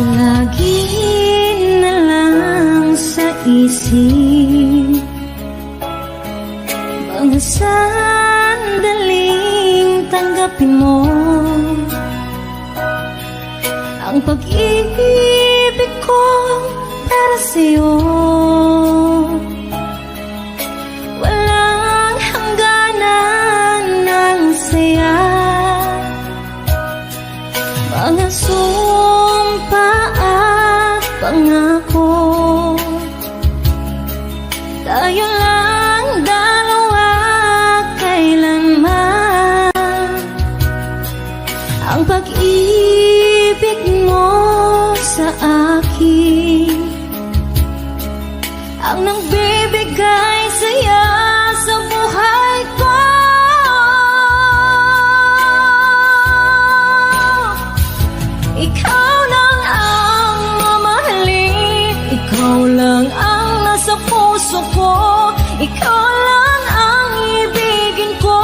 Lagi na lang sa isip mga sandaling tanggapin mo ang pag-ibig ko para sa'yo. Walang hangganan ng saya, mga sumpa at pangako. Tayo lang dalawa kailanman. Ang pag-ibig mo sa akin ang nagbibigay saya sa buhay ko. Ikaw lang ang mamahalin, ikaw lang ang nasa puso ko, ikaw lang ang ibigin ko.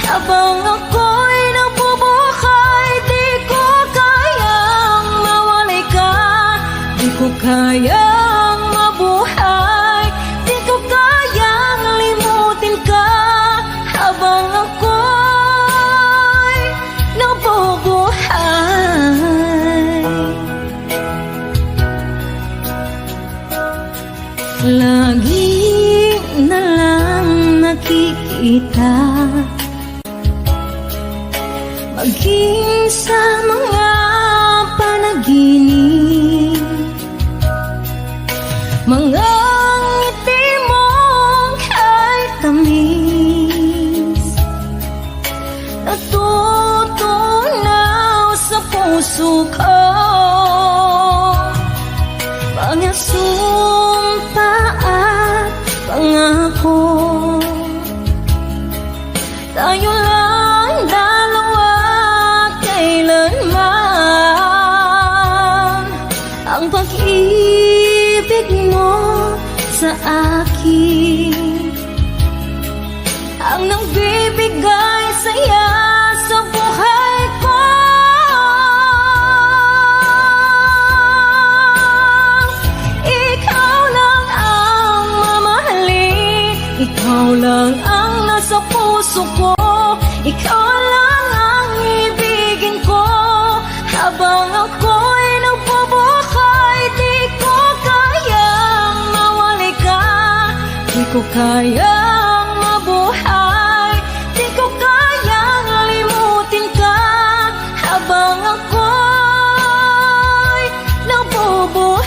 Habang ako'y nabubuhay, di ko kayang mawalay ka, di ko kayang mabuhay, di ko kayang limutin ka. Habang ako'y nabubuhay, lagi na lang nakikita, maging sa mga panaginip, mga ngiti mong kahit tamis, natutunaw sa puso ko. Mga sumpa at pangako, tayo lang dalawa kailanman. Ang pag-ibig mo sa akin ang nagbibigay saya sa buhay ko. Ikaw lang ang mamahalin, ikaw lang ang nasa puso ko, ikaw lang ang ibigin ko. Habang ako'y nagbubuhay, di ko kayang mawalay ka, di ko kayang mabuhay, di ko kayang limutin ka. Habang ako'y nabubuhay,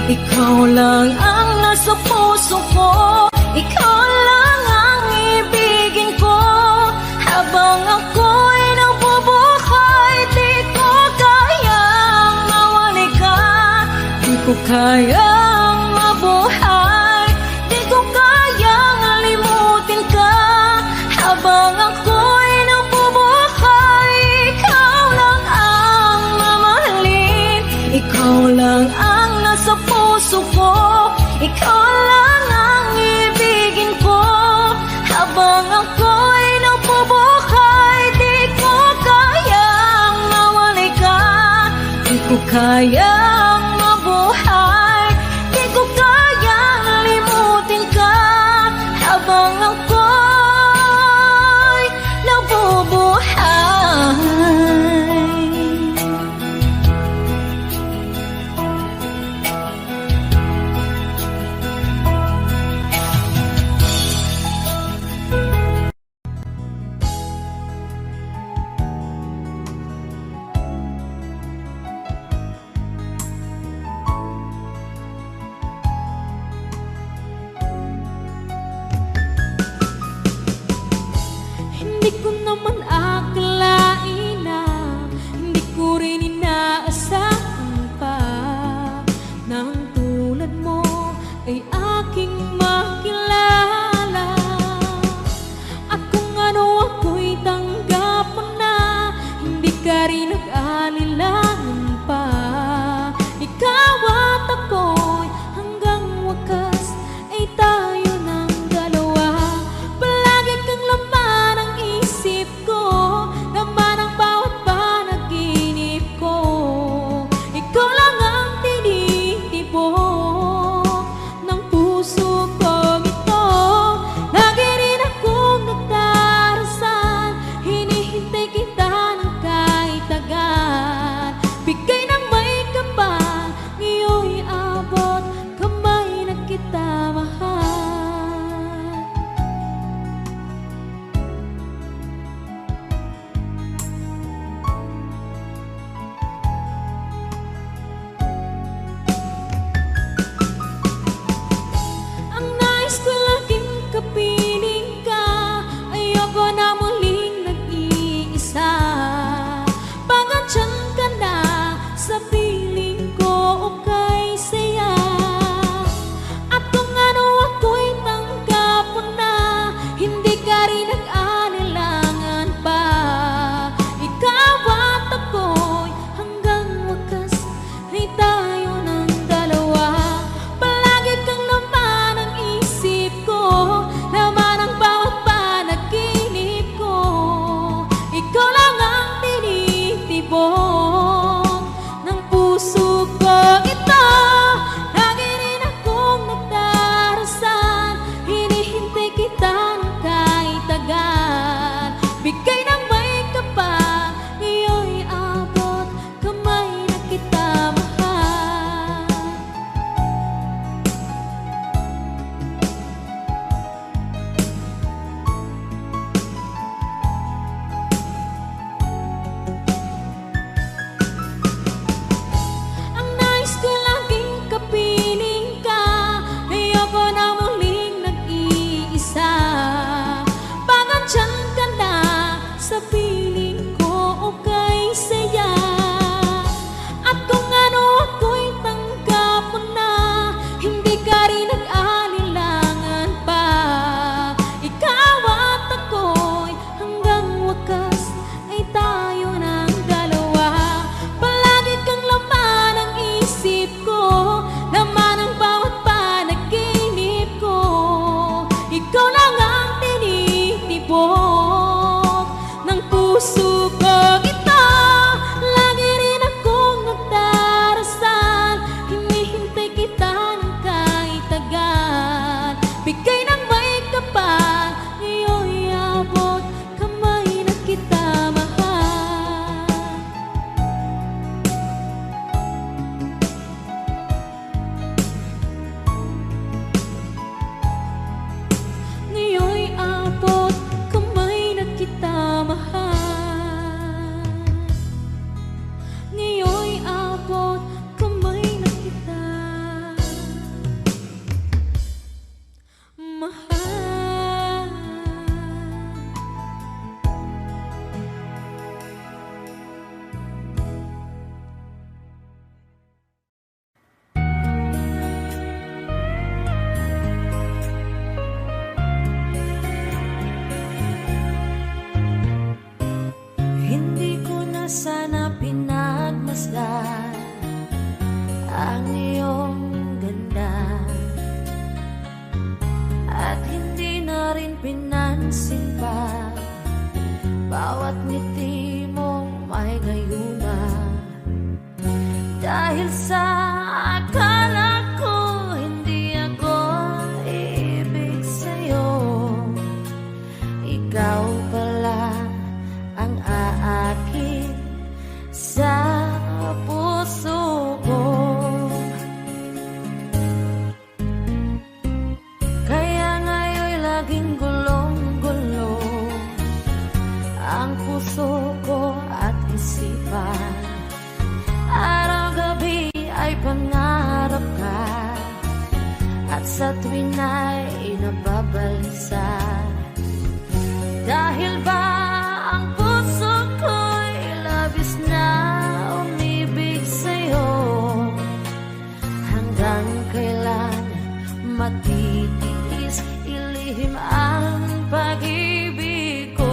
ikaw lang ang nasa puso ko, ikaw lang ang ibigin ko. Habang ako'y nabubuhay, di ko kayang mawalay ka, di ko kayang mabuhay, di ko kayang limutin ka. Habang ako'y nabubuhay, ikaw lang ang mamahalin, ikaw lang ang nasa puso ko, ikaw lang ang ibigin ko. Habang ako'y nabubuhay, di ko kayang mawalay ka, di ko kayang mabuhay, di ko kayang limutin ka. Habang ako'y nabubuhay, rin nag-alilangan pa. Ikaw at ako'y hanggang wakas ay tayo ng dalawa. Palagi kang laman ng isip ko, laman ang bawat panaginip ko. Ikaw lang ang tinitibok ng puso kong ito. Lagi rin akong nagdarasal, hinihintay kita ng kahit tagal. Bigay ng may kapal, ngayon'y abot kamay na kita mahal. Ang nais ko laging kapiling ka, ayoko na muling nag-iisa. Pangandyan ka na sa piling ko, okay saya. At kung ano ako'y tanggap mo na, hindi ka rin nag-alilangan pa. Ikaw at ako'y hanggang wakas ay tayo ng dalawa. Palagi kang laman ng isip ko, laman ang bawat panaginip ko. Ikaw lang ang tinitibok ng puso ko ito. Lagi rin akong nagdarasal, hinihintay kita ng kahit tagal. Bigay ng may kapal, ngayon'y abot kamay na kita mahal. Ang nais ko laging kapiling ka, ayoko na muling nag-iisa. Pangandyan ka na sa piling ko, okay saya. At kung ano ako'y tanggap mo na, hindi ka rin nag-alilangan pa. Ikaw at ako'y hanggang wakas ay tayo ng dalawa. Palagi kang laman ng isip ko, laman ang bawat panaginip ko. Ikaw lang ang tinitibok ng puso ko ito. Lagi rin akong nagdarasal, hinihintay kita ng kahit tagal. Bigay ng may kapal, ngayon'y abot kamay na kita mahal. Ngayon'y abot kamay na kita mahal. Ngayon'y abot kamay na kita mahal. Hindi ko na sana pinagmasdan ang iyong ganda, at hindi na rin pinansin pa bawat ngiti mong may gayuma. Dahil sa akala ko hindi ako iibig sa'yo, ikaw pala ang aakin sa puso ko. Kaya ngayon'y laging gulong-gulo ang puso ko at isipan. Araw-gabi ay pangarap ka, at sa tuwin ay nababalisa. Dahil ba ang puso ko'y labis na umibig sa'yo, hanggang kailan matitiis ilihim ang pag-ibig ko.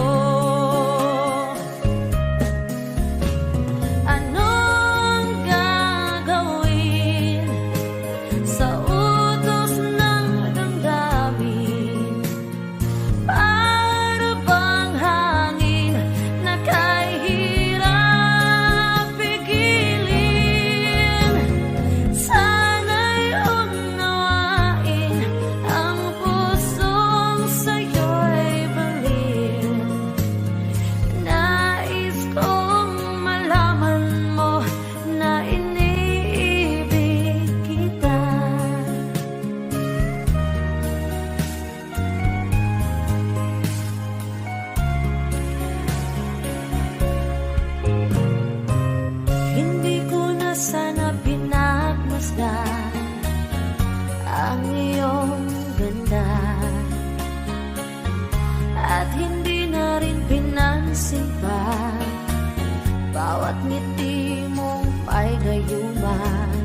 bawat ngiti mong may gayuman.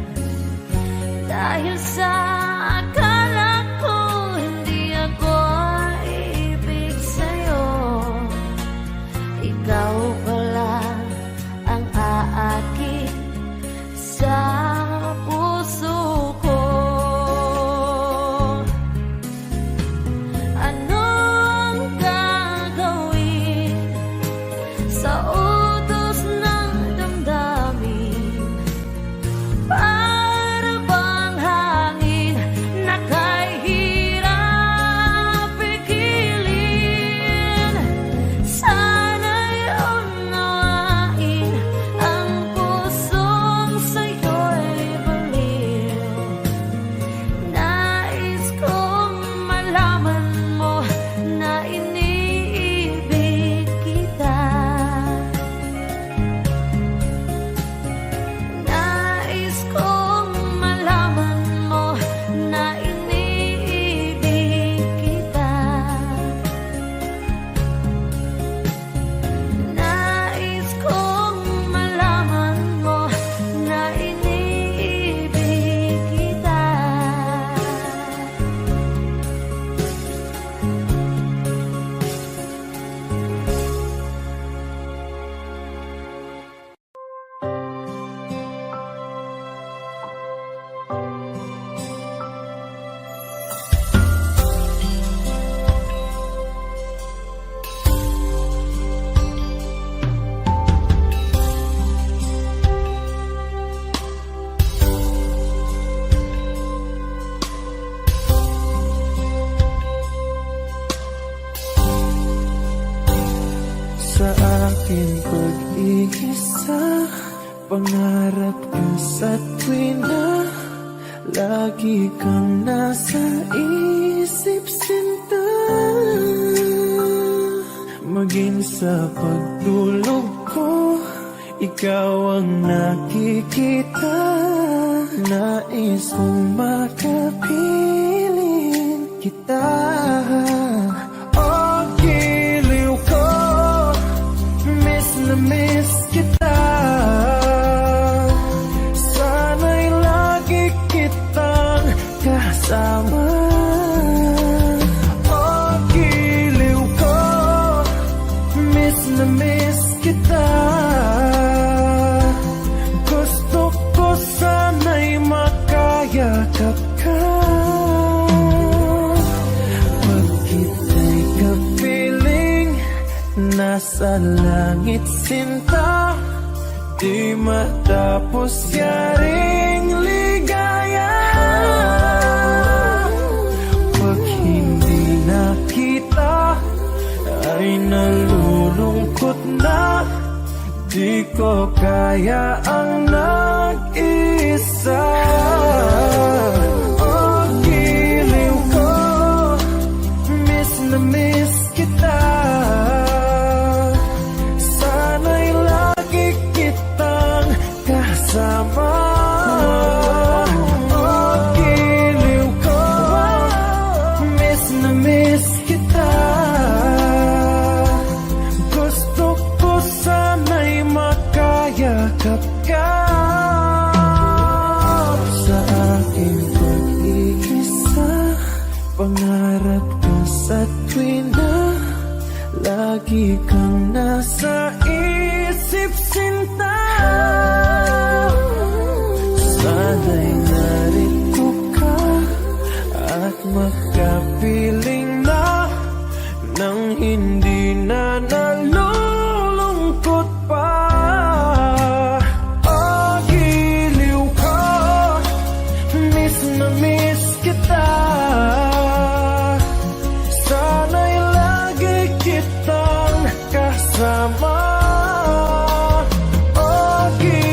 Dahil sa akala ko hindi ako ibig sa'yo, ikaw pala ang aakit sa puso ko. Anong gagawin sa utos ng damdamin? Para bang hangin na kahirap pigilin? Sana'y unawain ang pusong sa'yo'y baliw. Nais kong malaman mo na iniibig kita. Nais kong malaman mo na iniibig kita. Nais kong malaman mo na iniibig kita. Sa aking pag-iisa, pangarap ka sa tuwina. Lagi kang nasa isip, sinta. Maging sa pagtulog ko, ikaw ang nakikita. Nais kong makapiling kita. Oh, giliw ko, miss na miss kita. Sana'y lagi kitang kasama. Oh, giliw ko, miss na miss kita. Gusto ko sana'y makayakap ka. Pag kita'y kapiling, nasa langit sinta. Di matapos yaring ligaya. Pag hindi nakita, ay nalulungkot na. Di ko kaya ang nag-isa. Oh, giliw ko, miss na miss kita. Sana'y lagi kitang kasama. Oh, giliw ko, miss na miss kita. Gusto ko sana'y makayakap ka. Sa aking pag-iisa, pangarap ka sa tuwina. Lagi kang nasa isip, sinta. Sana'y narito ka at makapiling na nang hindi na nalulungkot pa. Oh, giliw ko, miss na miss kita. Sana'y lagi kitang kasama. Oh, giliw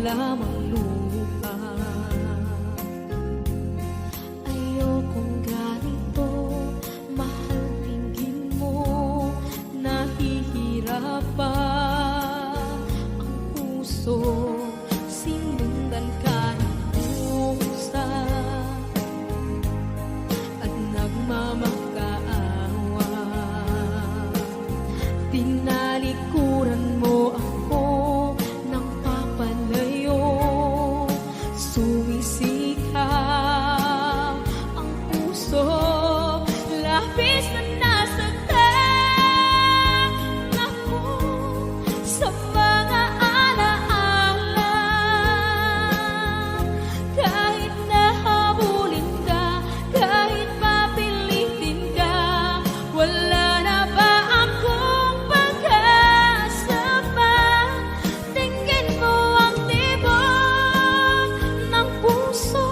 lamang lupa. Ayokong ganito, mahal tingin mo, nahihirapan ang puso, sinundan ka ng pusa at nagmamakaawa. Tinalikuran mo ako ng papalayo, sumisikap ang puso, labis na nasaktan ako sa mga alaala. Kahit nahabulin ka, kahit papilitin ka, wala na ba akong pag-asa pa? Tingin mo ang tibok ng puso,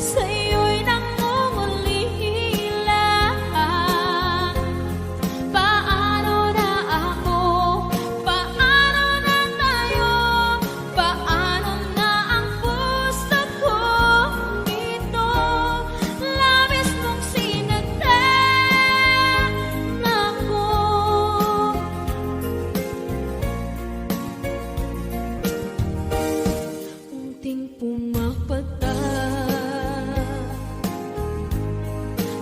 sa'yo'y nangungulila. Paano na ako? Paano na tayo? Paano na ang puso kong ito? Labis mong sinaktan ako. Unting pumapata,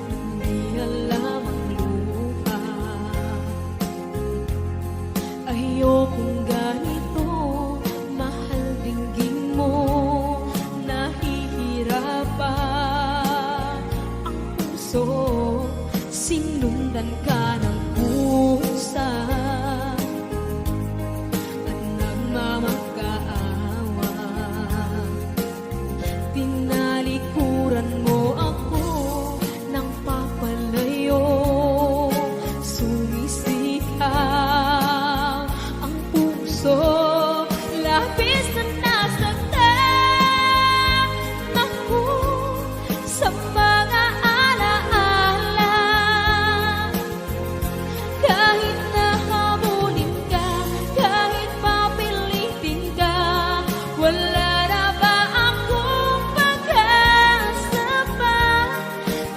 hindi alam ang luha. Ayokong ganito, mahal dinggin mo, nahihirapan ang puso, sinundan ka ng pusa at nagmamakaawa. Tinalikuran mo ako ng papalayo, sumisikap ang puso, labis na nasaktan ako sa mga alaala. Kahit nahabulin ka, kahit papilitin ka, wala na ba akong pag-asa pa?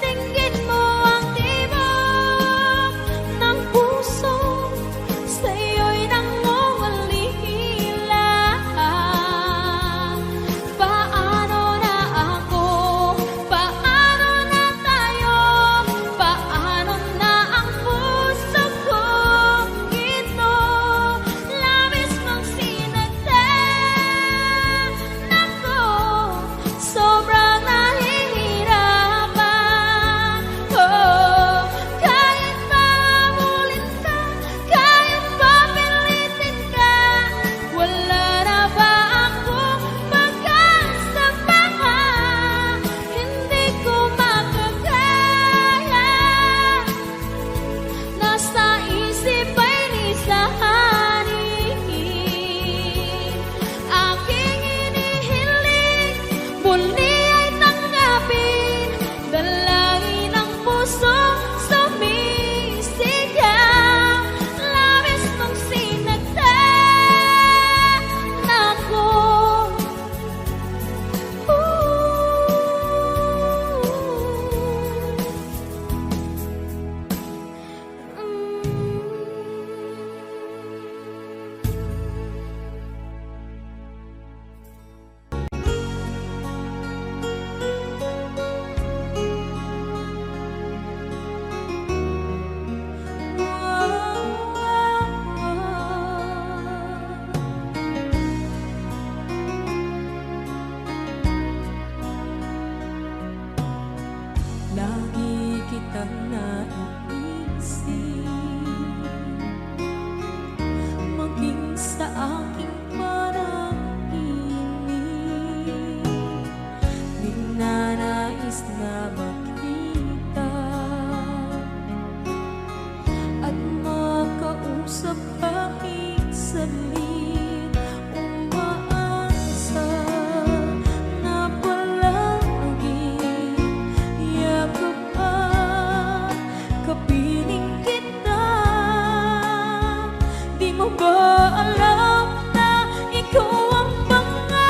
Tingin mo ang tibok ng puso, sa'yo'y nangungulila. Paano na ako? Paano na tayo? Paano na ang puso kong ito? Labis mong sinaktan ako, sobrang nahihirapan. Oh, kahit mahabulin ka, kahit papilitin ka, wala na ba akong pag-asa pa? Hindi ko makakaya, nasa isip ay nisahanin. Aking inihiling, muli ay tanggapin, dalangin ang puso, sumisigaw. Labis mong sinaktan ako. Lagi kitang naiisip, maging sa aking panaginip. Di na nais na makita at makausap kahit saglit. Umaasa na palagi yakap at kapiling kita. Di mo ba alam na ikaw ang pangarap?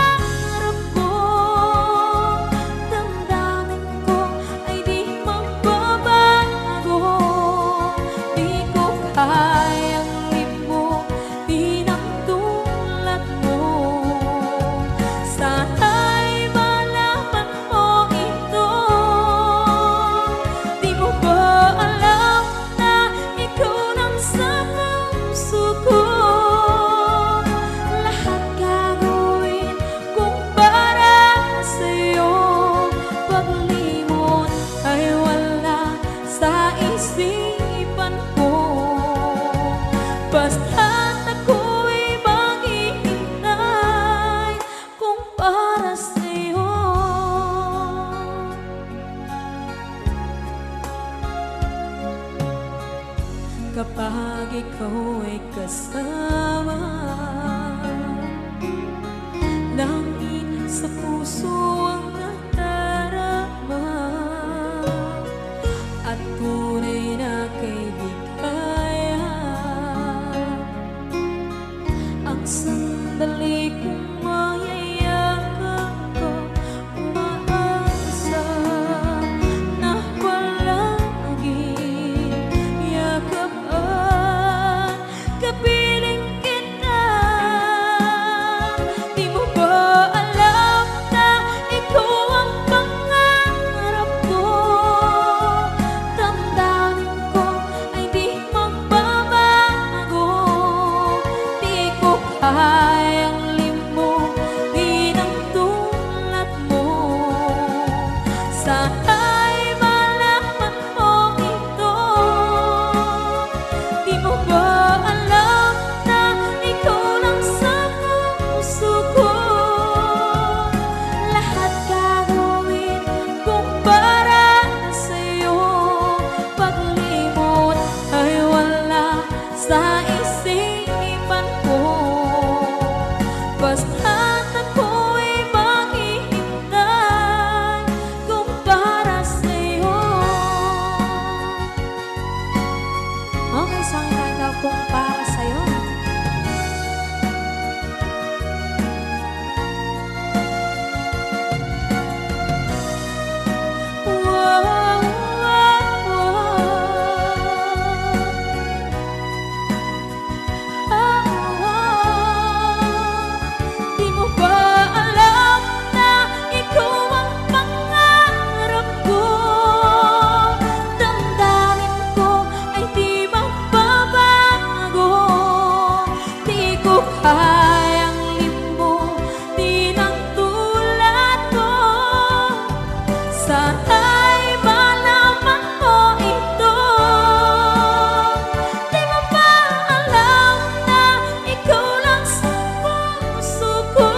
sandali kong mayayakap ko, umaasa na palaging yakapan, kapiling kita. Di mo ba alam na ikaw ang pangarap ko? Damdamin ko ay di magbabago. Di ko kayang limutin ang tulad mo. Sana'y malaman mo ito. Di mo ba alam na ikaw lang sa puso ko? Lahat gagawin kung para sa'yo. Paglimot ay wala sa isipan ko. Basta't ako'y maghihintay kung para sa'yo. Okay, isang kanta kung para sa'yo. Wow, wow, wow. Di mo ba alam na ikaw ang pangarap ko? Damdamin ko ay di magbabago. Di ko kayang limutin ang tulad ko. Sana'y malaman mo ito. Di mo ba alam na ikaw lang sa puso ko?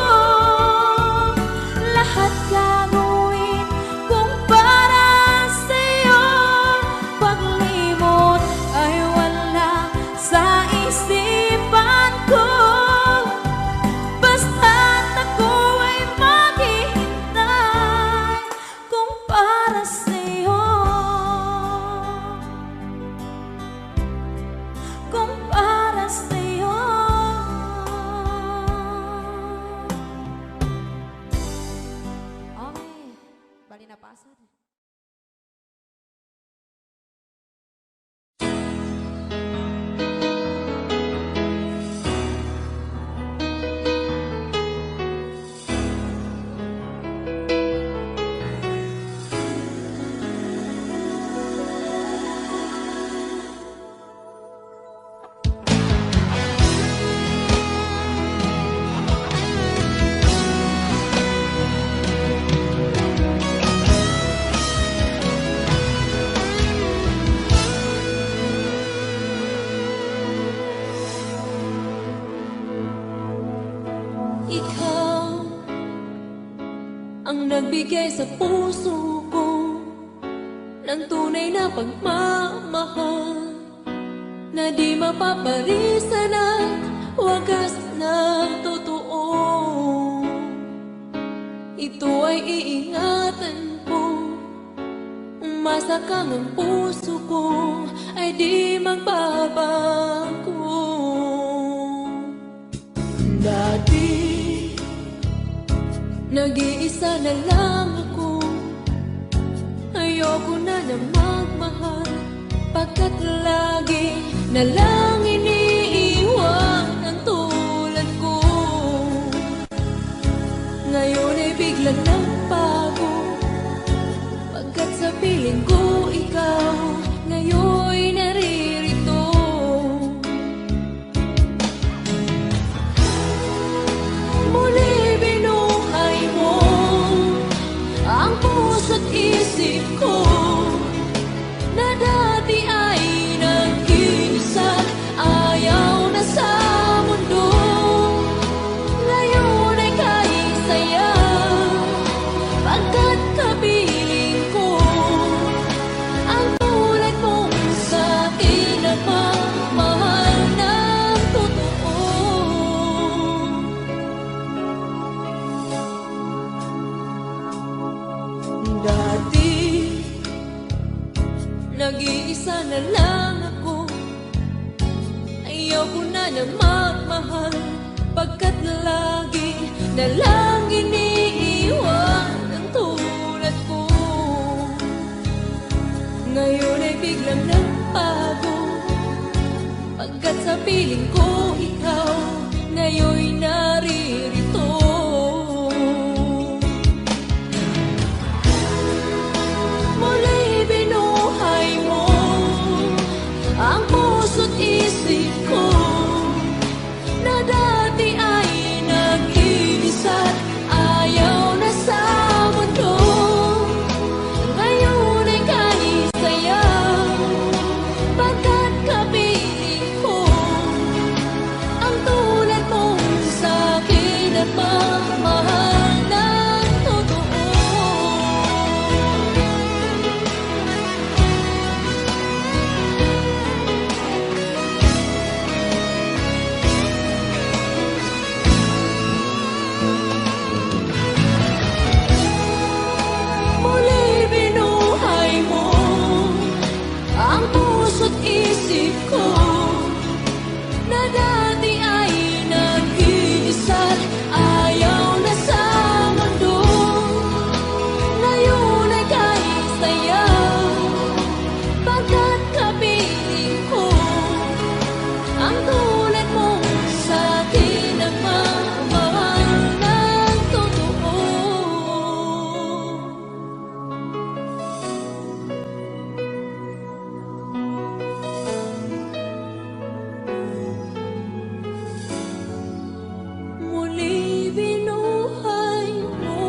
Lahat gagawin kung para sa'yo. Paglimot ay wala sa isipan ko. Basta't ako ay maghihintay kung para sa'yo. Kung para sa'yo. Okay, bali na pasad. Ikaw ang nagbigay sa puso ko ng tunay na pagmamahal na di mapaparisan at wagas na totoo. Ito ay iingatan ko, umasa kang ang puso ko ay di magbabago. Dati nag-iisa na lang ako, ayoko na magmahal, pagkat lagi na lang iniiwan ang tulad ko. Ngayon ay biglang nagbago, pagkat sa piling ko ikaw ngayon'y naririto. Muli binuhay mo ang puso't isip ko na dati ay nag-iisa, ayaw na sa mundo. Ngayon ay kahit saya, pagkat kapiling ko ang tulad mong sa akin nagmamahal ng totoo. Dati nag-iisa na lang ako, ayaw ko na magmahal, pag na lang iniiwan ang tulad ko. Ngayon ay biglang nagbago, pagkat sa piling ko ikaw ngayon'y naririto. Muli binuhay mo ang puso't isip ko, na dati ay nag-iisa't ayaw na sa mundo. Ngayon ay kahit sayaw, pagkat kapiling ko ang tulad mo sa'kin at mamahal ng totoo. Muli binuhay mo ang puso't isip ko, na dati ay nag-iisa't ayaw na sa mundo. Ngayon ay kahit sayaw, pagkat kapiling ko ang tulad mo sa'kin ang mamahal ng totoo. Muli binuhay mo.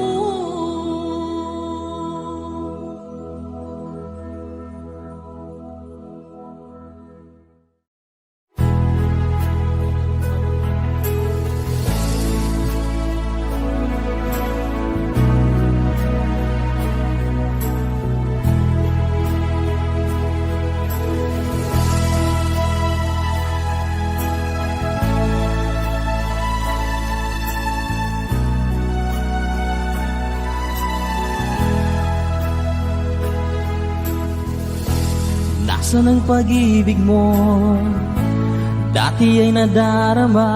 Nasaan ang pag-ibig mo? Dati ay nadarama,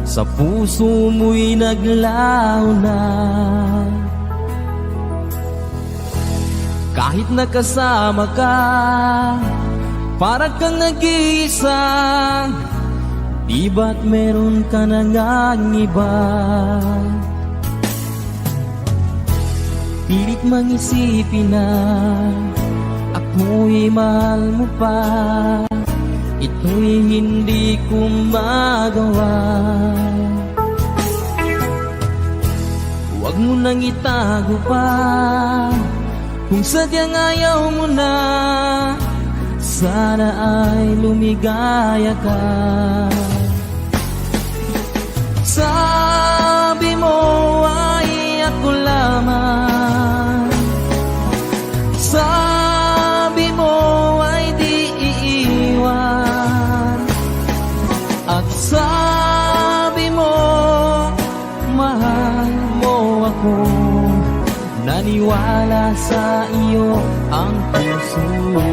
sa puso mo'y naglaho na. Kahit nakasama ka, parang kang nag-iisa. Di ba't meron ka na ngang iba? Pilit mang isipin na ako'y mahal mo pa, ito'y hindi ko magawa. Huwag mo nang itago pa, kung sadyang ayaw mo na, sana ay lumigaya ka. Sabi mo ay ako lamang, sabi mo ay di iiwan, at sabi mo mahal mo ako. Naniwala sa iyo ang puso ko.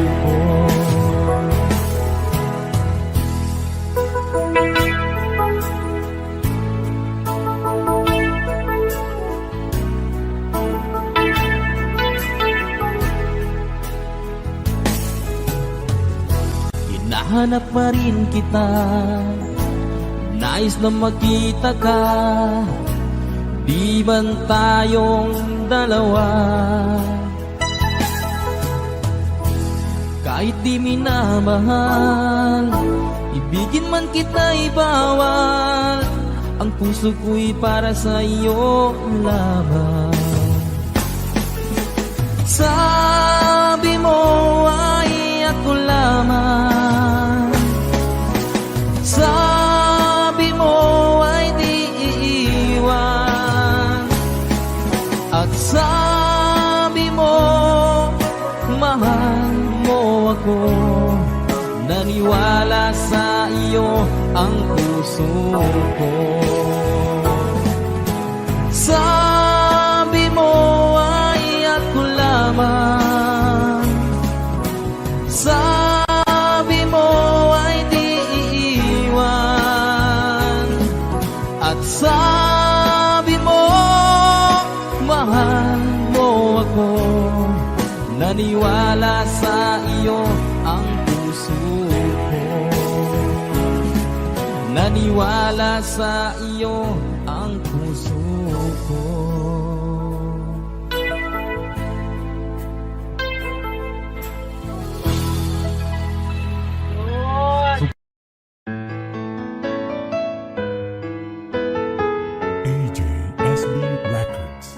Hinahanap pa rin kita, nais na makita ka, di ban tayong dalawa? Kahit di minamahal, ibigin man kita'y bawal, ang puso ko'y para sa iyo lamang. Sabi mo ay ako lamang, sabi mo ay di iiwan, at sabi mo mahal mo ako. Naniwala sa iyo ang puso ko. Sabi mo ay ako lamang, sabi mo ay di iiwan, at sabi Naniwala sa iyo ang puso ko. Naniwala sa iyo ang puso ko. AJSB Records.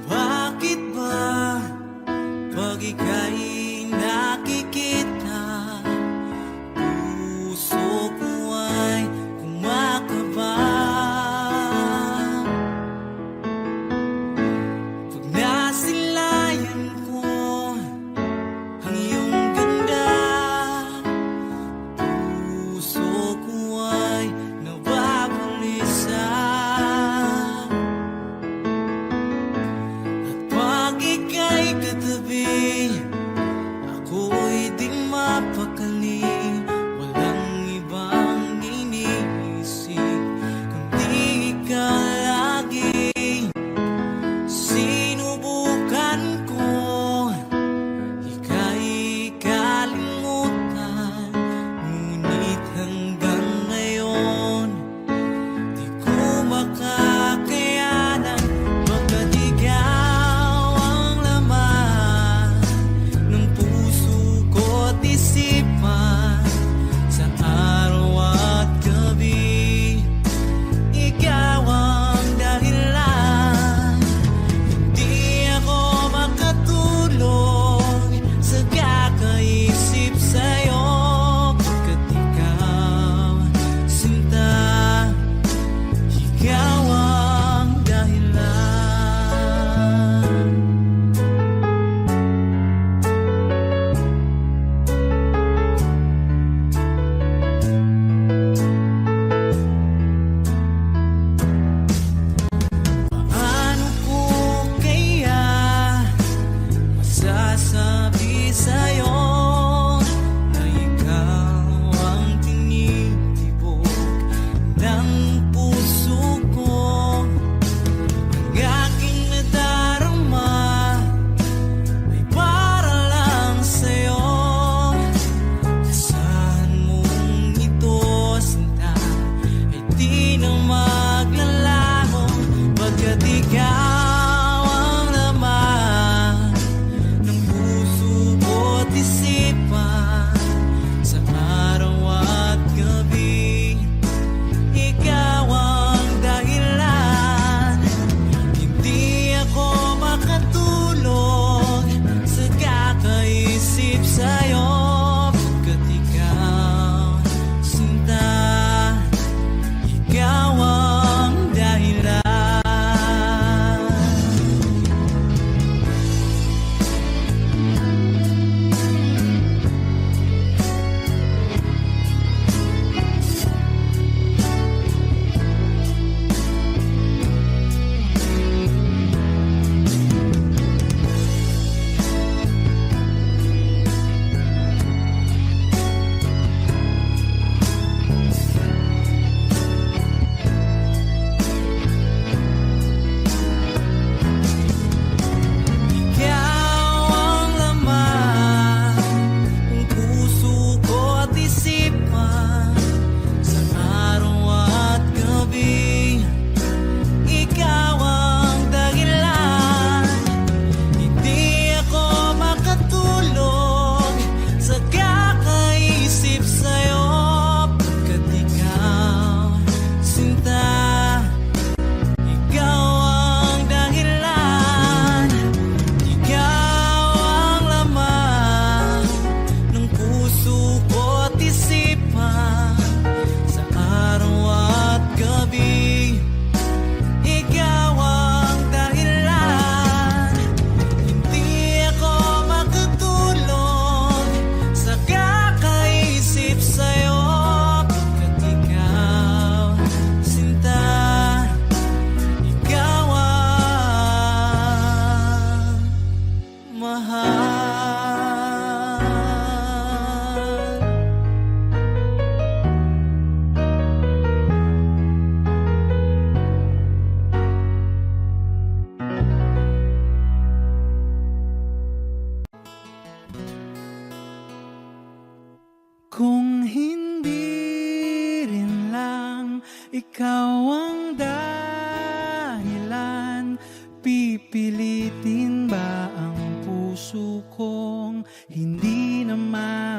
Bakit ba pag ika'y nakikita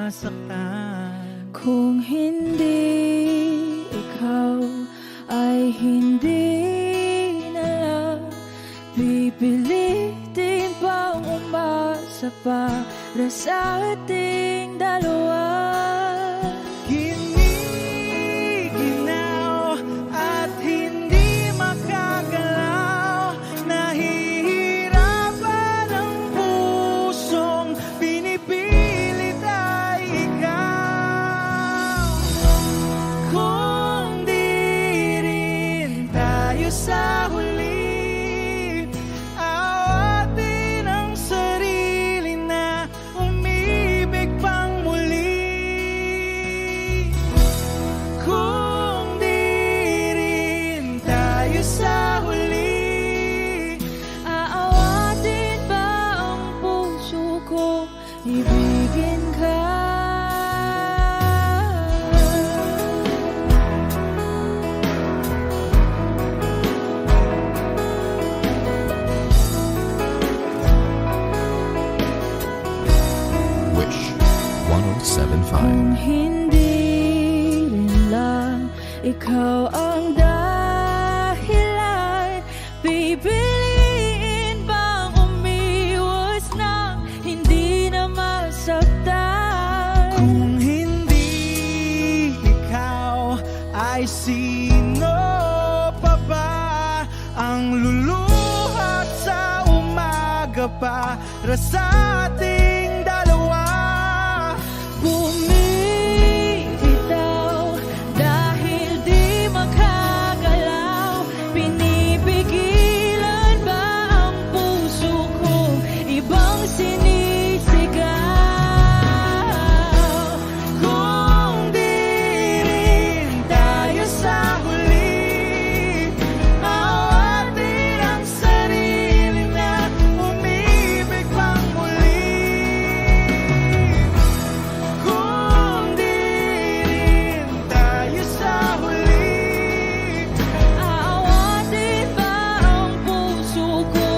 masaktan. Kung hindi ikaw ay hindi na lang pipilitin pang umasa para sa ating dalawa. Giniginaw at hindi makagalaw, nahihirapan ang pusong pinipilit ay ikaw. Kung di rin tayo sa huli, awatin ang sarili na umibig pang muli. Kung di rin tayo sa huli, Aawatin ba ang puso ko ibigin ka? Wish 1075. Kung hindi rin lang ikaw ang dahilan, pipiliin bang umiwas na hindi na masaktan? kung hindi ikaw, ay sino pa ba ang luluhat sa umaga para sa ating dalawa? Bumibitaw dahil di makagalaw, pinipigilan ba ang puso ko ibang sinisigaw? Kung di rin tayo sa huli, awatin ang sarili na umibig pang muli. Kung di rin tayo sa huli, Aawatin ba ang puso ko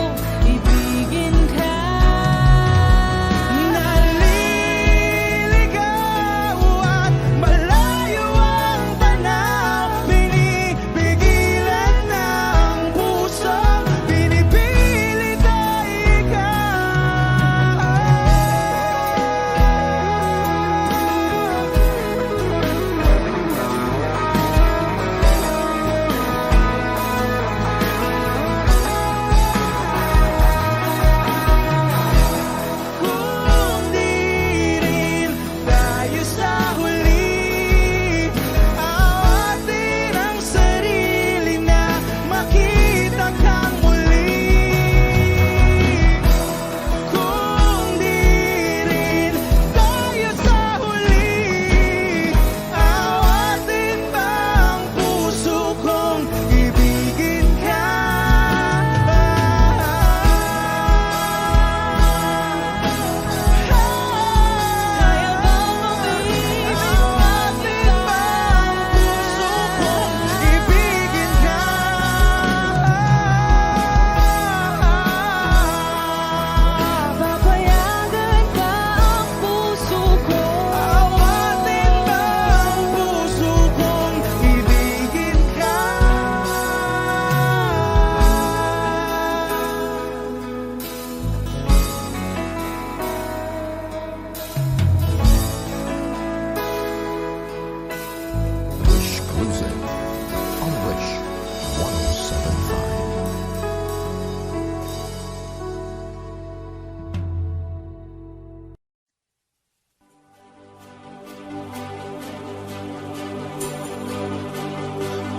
ibigin ka? naliligaw at malayo ang tanaw, pinipigilan ng puso, pinipilit ay ikaw. Kung di rin tayo sa huli, awatin ang sarili na makita kang muli. Kung di rin tayo sa huli, awatin ba ang puso kong ibigin ka? Kaya bang umiwas Awatin ba ang puso kong ibigin ka? Papayagan ba ang puso ko? Awatin ba ang puso kong ibigin ka? Wish Cruising on Wish 1075.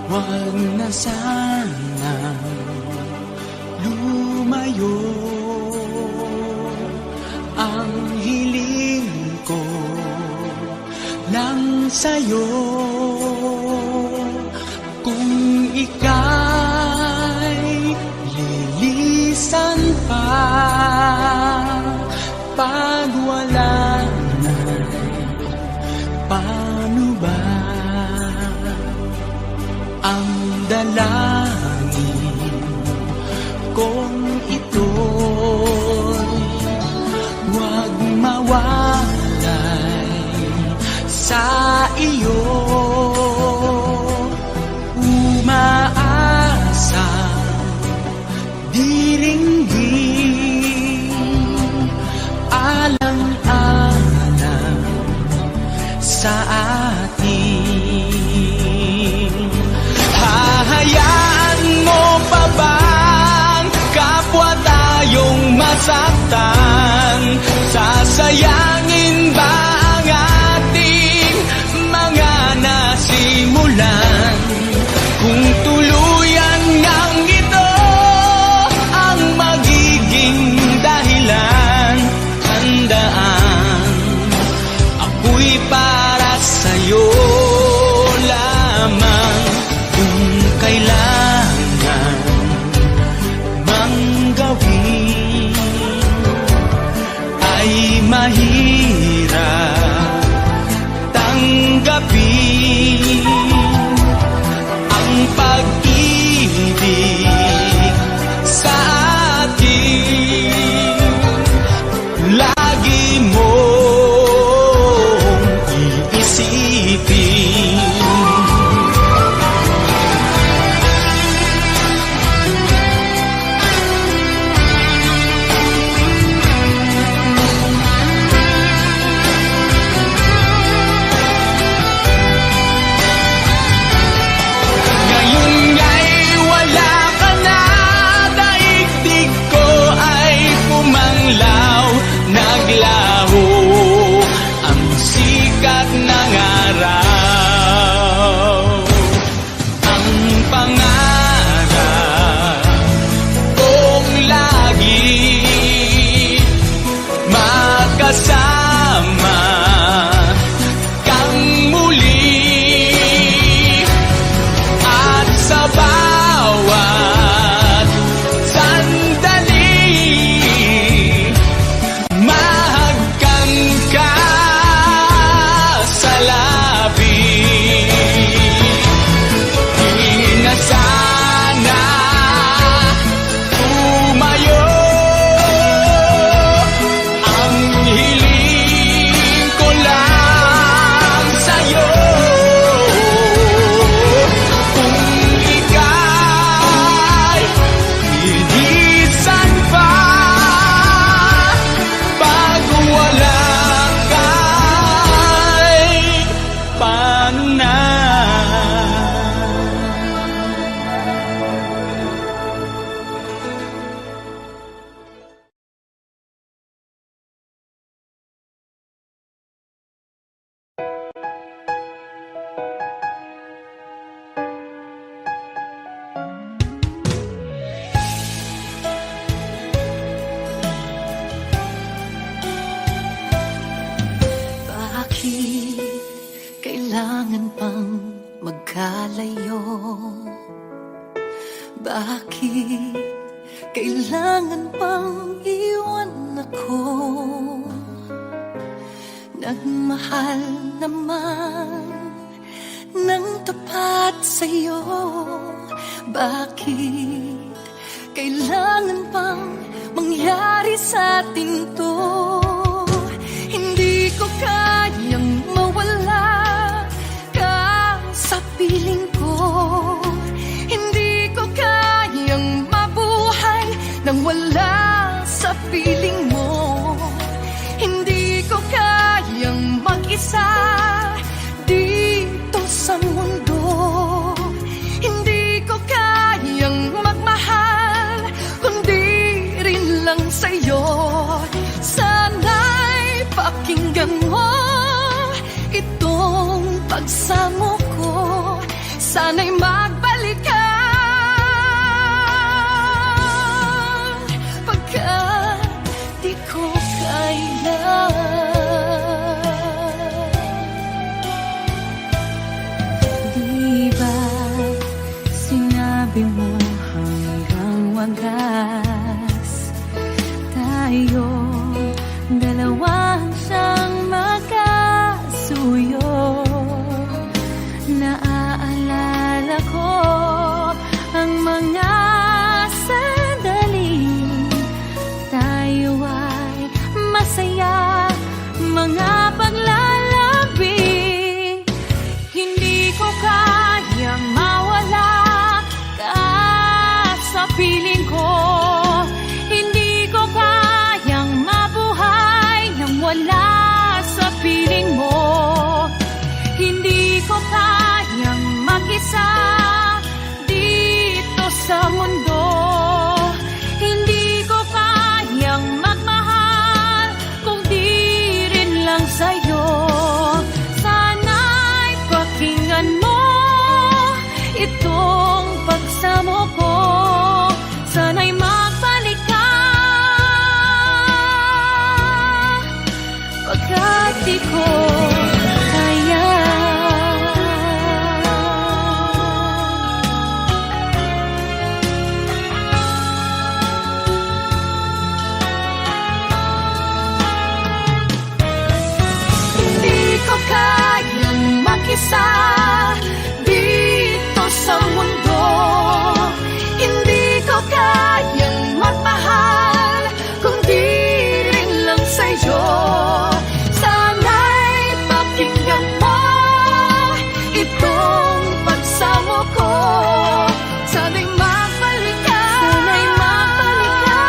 Wag na sana lumayo, ang hiling ko lang sa'yo. Kung ika'y lilisan pa, pag wala na, paano ba? Ang dalangin kong ito'y huwag mawalay masaktan? Sasayangin ba ang ating mga nasimulan? Kung tuluyan ngang ito ang magiging dahilan, handaan ako'y para sa'yo lamang. Kung kailangan mang gawin ay mahirap tanggapin ang pag-ibig sa atin. Lagi mong iisipin. Ngayon ay wala ka na, daigdig ko ay pumanglaw. Naglaho ang sikat ng araw. Ang pangarap kong lagi magkasama kang muli, at sa bawat sandali mahagkan ka sa labi. Di na sana tumayo ang hiling ko lang sa'yo. Kung ika'y lilisan pa bago wala ka'y paano na? Bakit kailangan pang magkalayo? Bakit kailangan pang iwan ako? Nagmahal naman ng tapat sa'yo. Bakit kailangan pang mangyari sa atin to? Hindi ko kayang mawala ka sa piling ko. Hindi ko kayang mabuhay nang wala sa piling mo. Hindi ko kayang mag-isa dito sa mundo. Hindi ko kayang magmahal kundi rin lang sa'yo. Sana'y pakinggan mo itong pagsamo ko. Sana'y magbalik ka, pagkat di ko kaya. Di ba sinabi mo hanggang wagas tayo dalawa siyang magkasuyo? Naaalala ko ang mga sandali tayo ay masaya, mga paglalambing. Hindi ko kayang mawala ka sa piling ko. Hindi ko kayang mabuhay nang wala sa piling mo. Hindi ko kayang mag-isa dito sa mundo. Hindi ko kayang mag-isa dito sa mundo. Hindi ko kayang magmahal kung di rin lang sa'yo. Sana'y pakinggan mo itong pagsamo ko. Sana'y magbalik ka. Sana'y magbalik ka.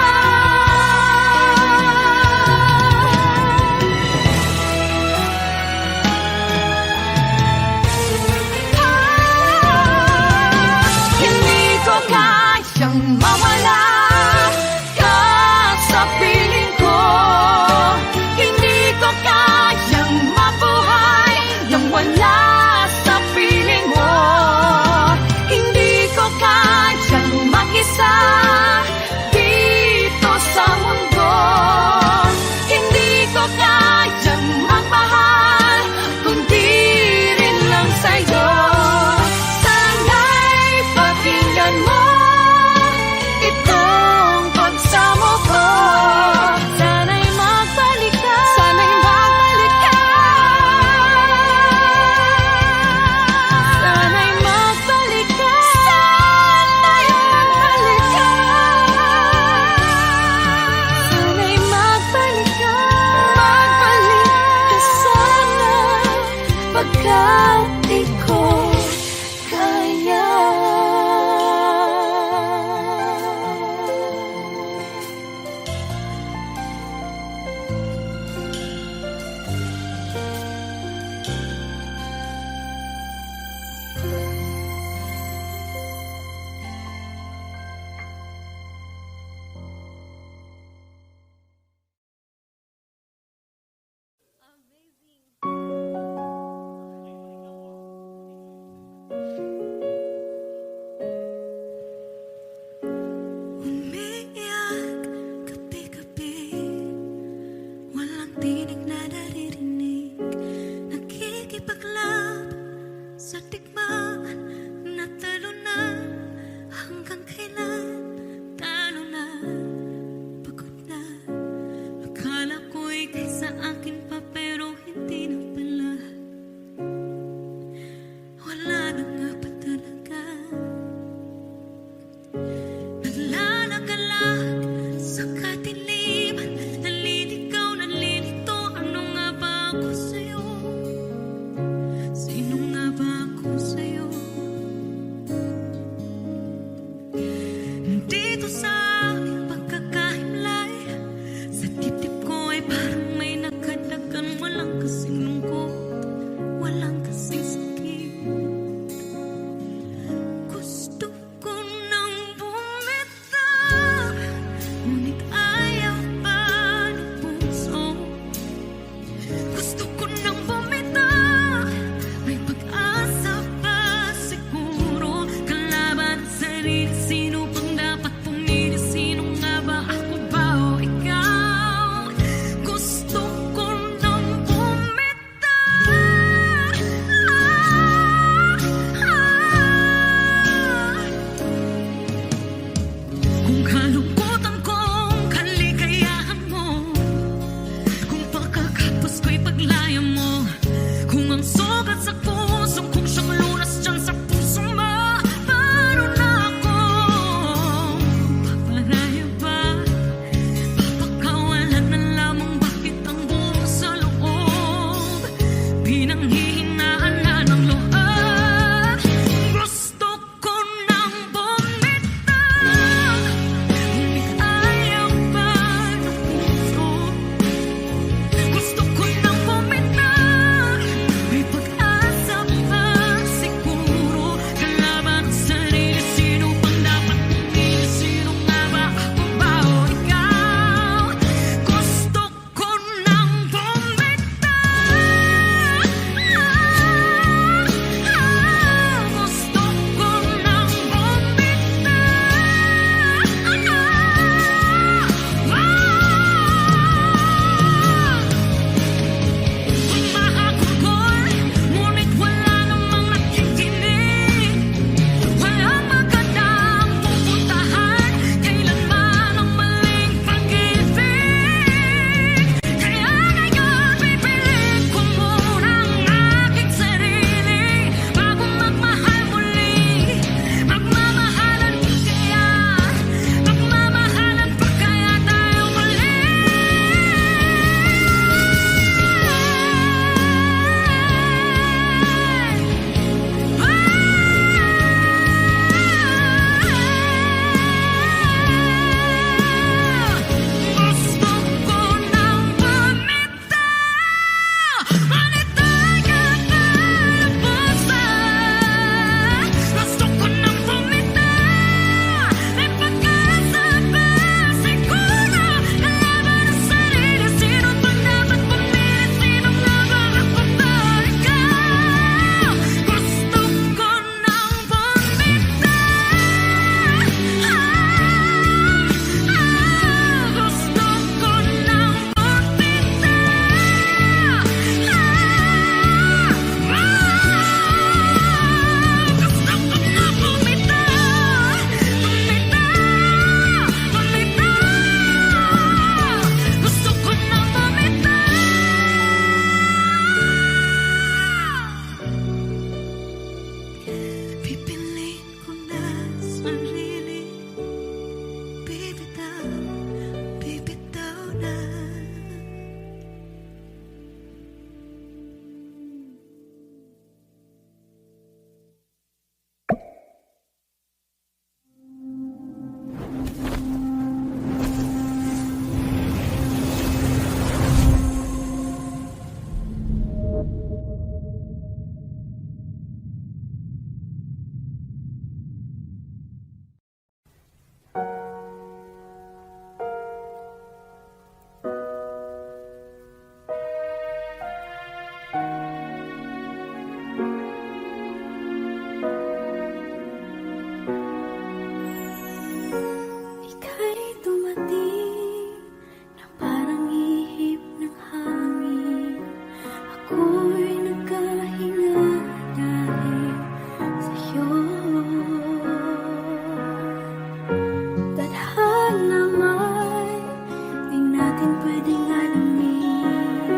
pwedeng alamin.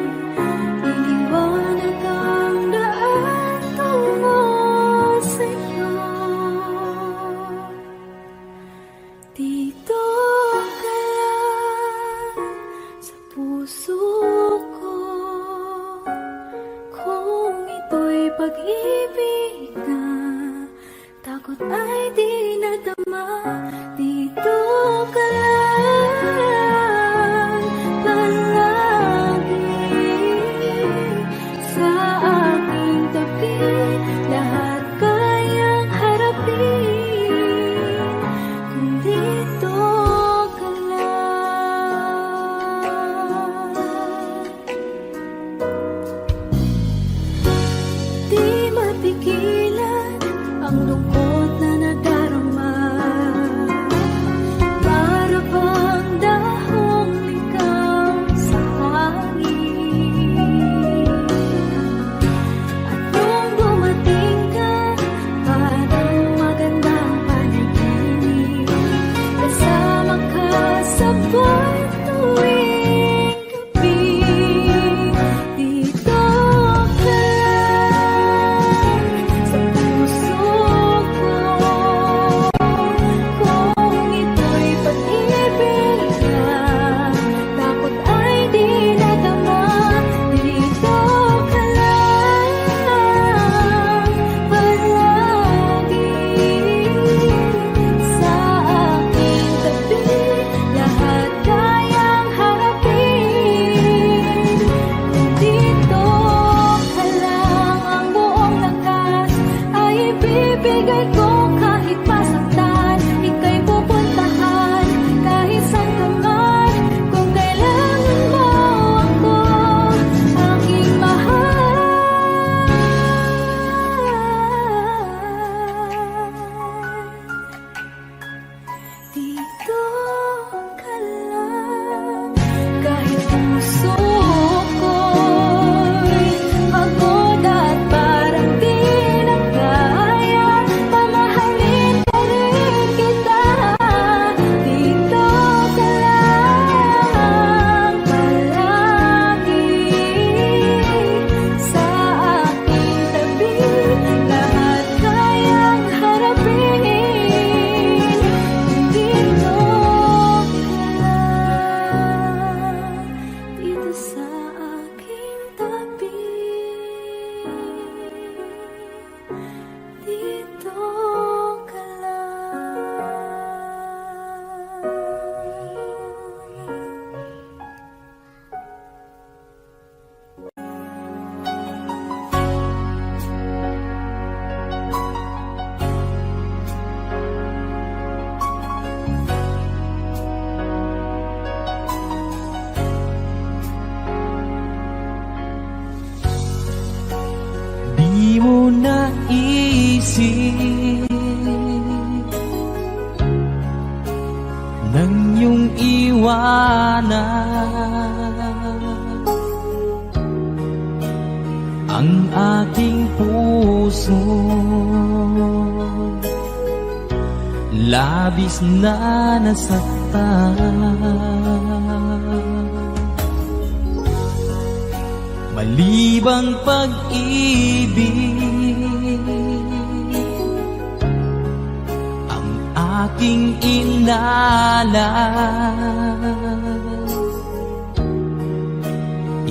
Liliwanag ang daan tungo sa'yo. Dito ka lang sa puso ko. Kung ito'y pag-ibig na, takot ay di nadama. Dito ka lang palagi sa aking tabi. Lahat kayang harapin kung dito ka lang. Di mapigilan ang lungkot na nadarama. Para bang dahong ikaw sa hangin. At nung dumating ka, parang magandang panaginip. Kasama ka sa buwan tuwing gabi. Dito ka lang sa puso ko. Kung ito'y pag-ibig na, takot ay di nadama. Dito ka lang palagi sa aking tabi. Lahat kayang harapin kung dito ka lang. Ang buong lakas ay ibibigay ko kahit masaktan. Ika'y pupuntahan kahit saan ka man. Kung kailangan mo ako, aking mahal. Dito ka lang kahit puso ko'y pagod at parang di na kaya. Mamahalin pa rin kita. Dito ka lang palagi sa aking tabi. Lahat kayang harapin kung dito ka lang. Dito sa aking tabi. Dito ka lang. Di mo naisip nang iyong iwanan ang aking puso. Labis na nasaktan. Malibang pag-ibig ang aking inalan.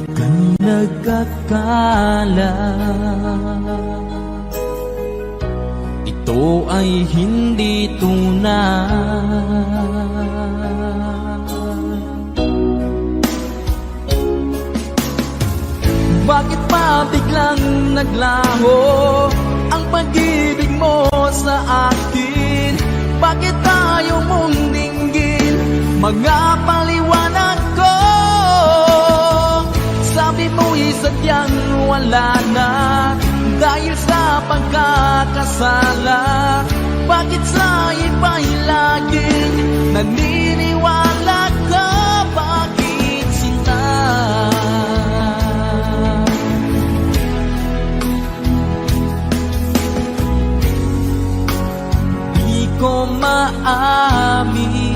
Ika'y nagkakala ito ay hindi tunay. Bakit pa biglang naglaho ang pag-ibig mo sa akin? Bakit tayo mong dinggin mga paliwanag ko? Sabi mo'y sadyang wala na dahil sa pagkakasala. Bakit sa iba'y laging naniniwala ka? Bakit sinta? Di ko maamin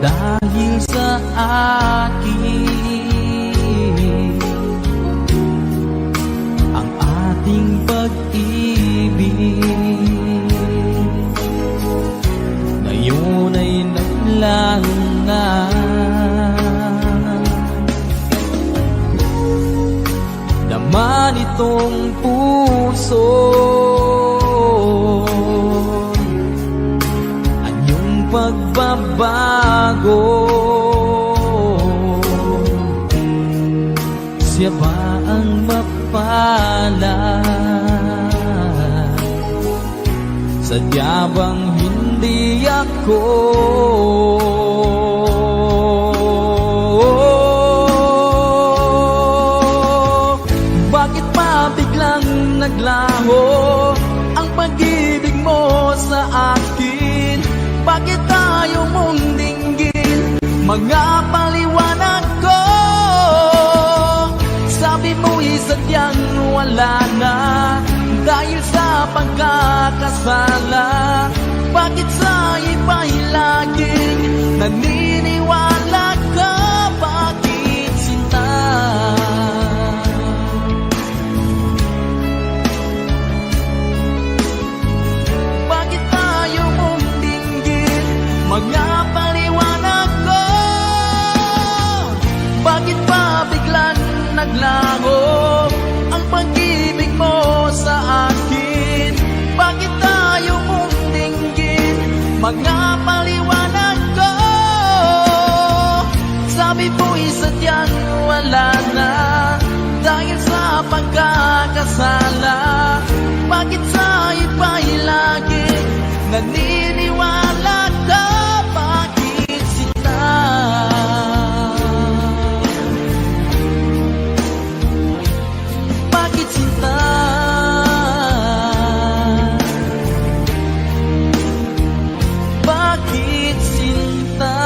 dahil sa akin ang ating pag-ibig. Ngayon ay naglaho na, naman itong puso anyong pagbabago. Siya ba ang mapalad? Sadya bang hindi ako? Bakit pa biglang naglaho ang pag-ibig mo sa akin? Bakit tayo mong dinggin mga paliwanag ko? Sabi mo'y sadyang wala na dahil sa pagkakasala. Bakit sa iba'y laging naniniwala ka? Bakit sinta? Bakit tayo mong dinggin mga paliwanag ko? Bakit pa biglang naglaho ang pag-ibig mo sa akin? Bakit tayo mong dinggin mga paliwanag ko? Sabi mo'y sadyang wala na dahil sa pagkakasala. Bakit sa iba'y lagi naniniwala ka? Bakit sila? Bakit sinta? Bakit sinta?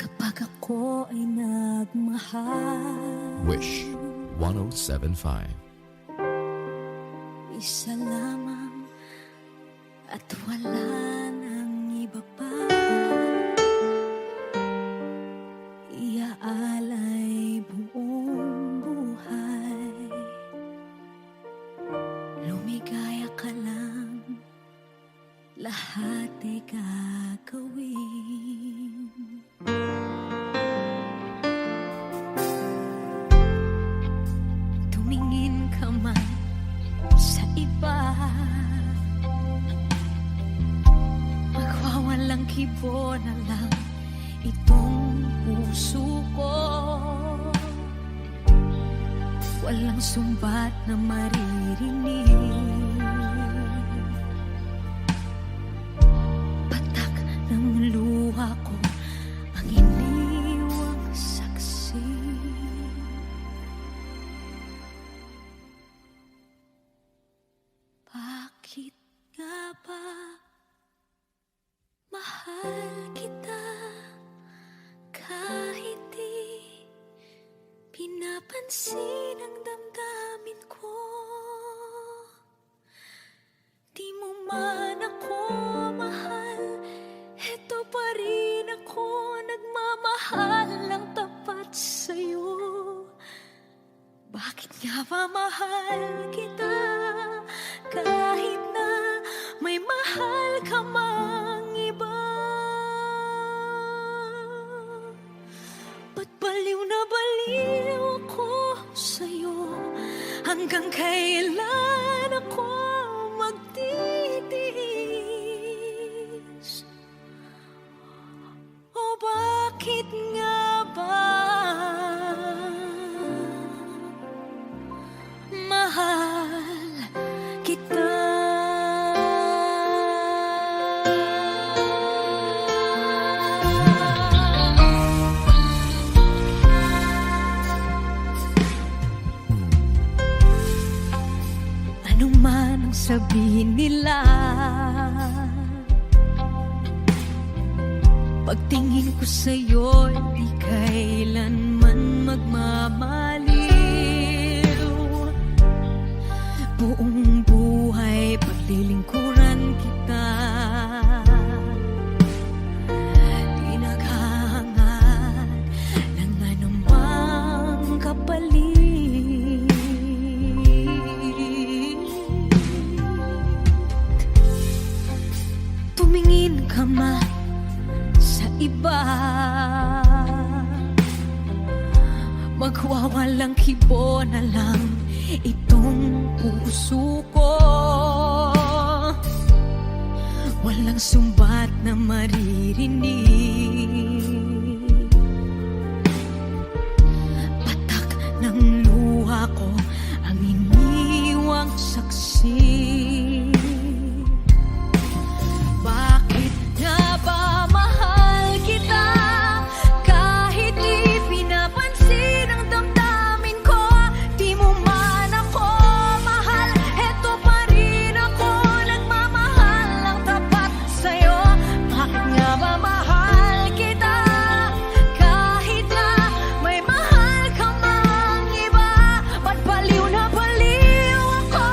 Kapag ako ay nagmahal, Wish 1075. isa lamang at wala nang iba pa. Iaalay buong buhay, lumigaya ka lang, lahat ay gagawin. Tumingin ka man sa iba, magwawalang kibo na lang itong puso ko. Walang sumbat na maririnig, patak ng luha ko ang iniwang saksi. Bakit nga ba mahal kita kahit di pinapansin ang damdamin ko? Di mo man ako mahal, eto pa rin ako nagmamahal ng tapat sa'yo. Bakit nga ba mahal kita kahit na may mahal ka mang iba? Ba't baliw na baliw ako sa'yo? Hanggang kailan ako magtitiis? O bakit nga ba mang sabihin nila, pagtingin ko sa'yo, di kailanman magmamaliw. Buong buhay paglilingkuran kita, di naghahangad ng anumang kapalit. Tumingin ka man sa iba, magwawalang kibo na lang itong puso ko. Walang sumbat na maririnig, patak ng luha ko ang iniwang saksi. Bakit nga ba mahal kita kahit di pinapansin ang damdamin ko? Di mo man ako mahal, eto pa rin ako nagmamahal ng tapat sa'yo. Bakit nga ba mahal kita kahit na may mahal ka mang iba? Ba't baliw na baliw ako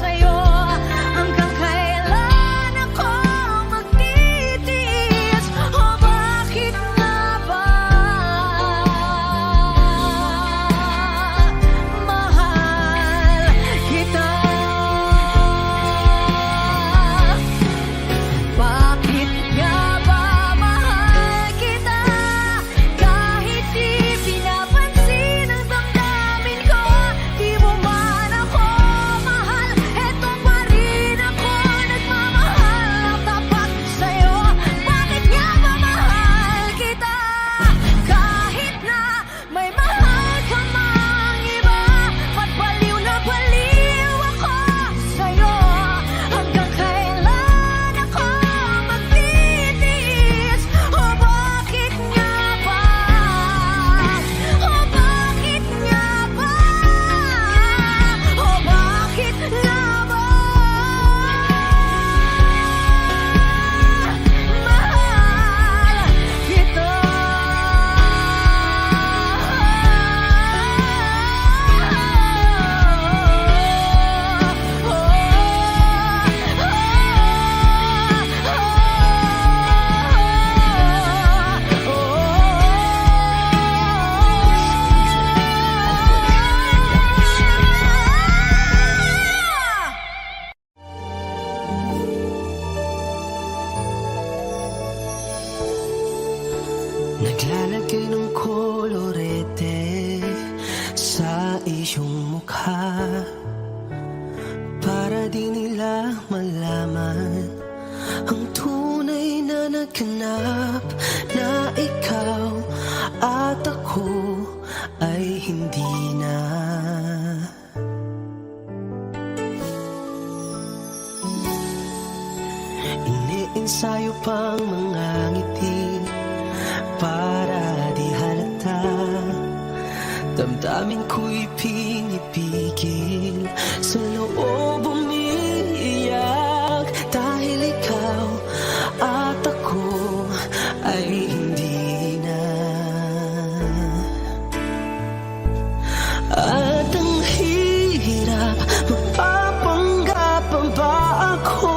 sa'yo? Hanggang kailan ako magtitiis? O bakit nga ba mahal kita? Bakit nga ba mahal kita kahit di pinapansin ang damdamin ko? Di mo man ako mahal, eto pa rin ako nagmamahal ng tapat sa'yo. Bakit nga ba mahal kita kahit na may mahal ka mang iba? Ba't baliw na baliw ako sa'yo? Hanggang kailan ako magtitiis? O bakit nga ba? O bakit nga ba? O bakit nga ba? Mahal kita. Naglalagay ng kolorete sa iyong mukha para di nila malaman ang tunay na naganap, na ikaw at ako ay hindi na. Iniensayo pang mga ngiti para di halata, damdamin ko'y pinipigil, sa loob umiiyak, dahil ikaw at ako ay hindi na. At ang hirap, magpapanggap pa ba ako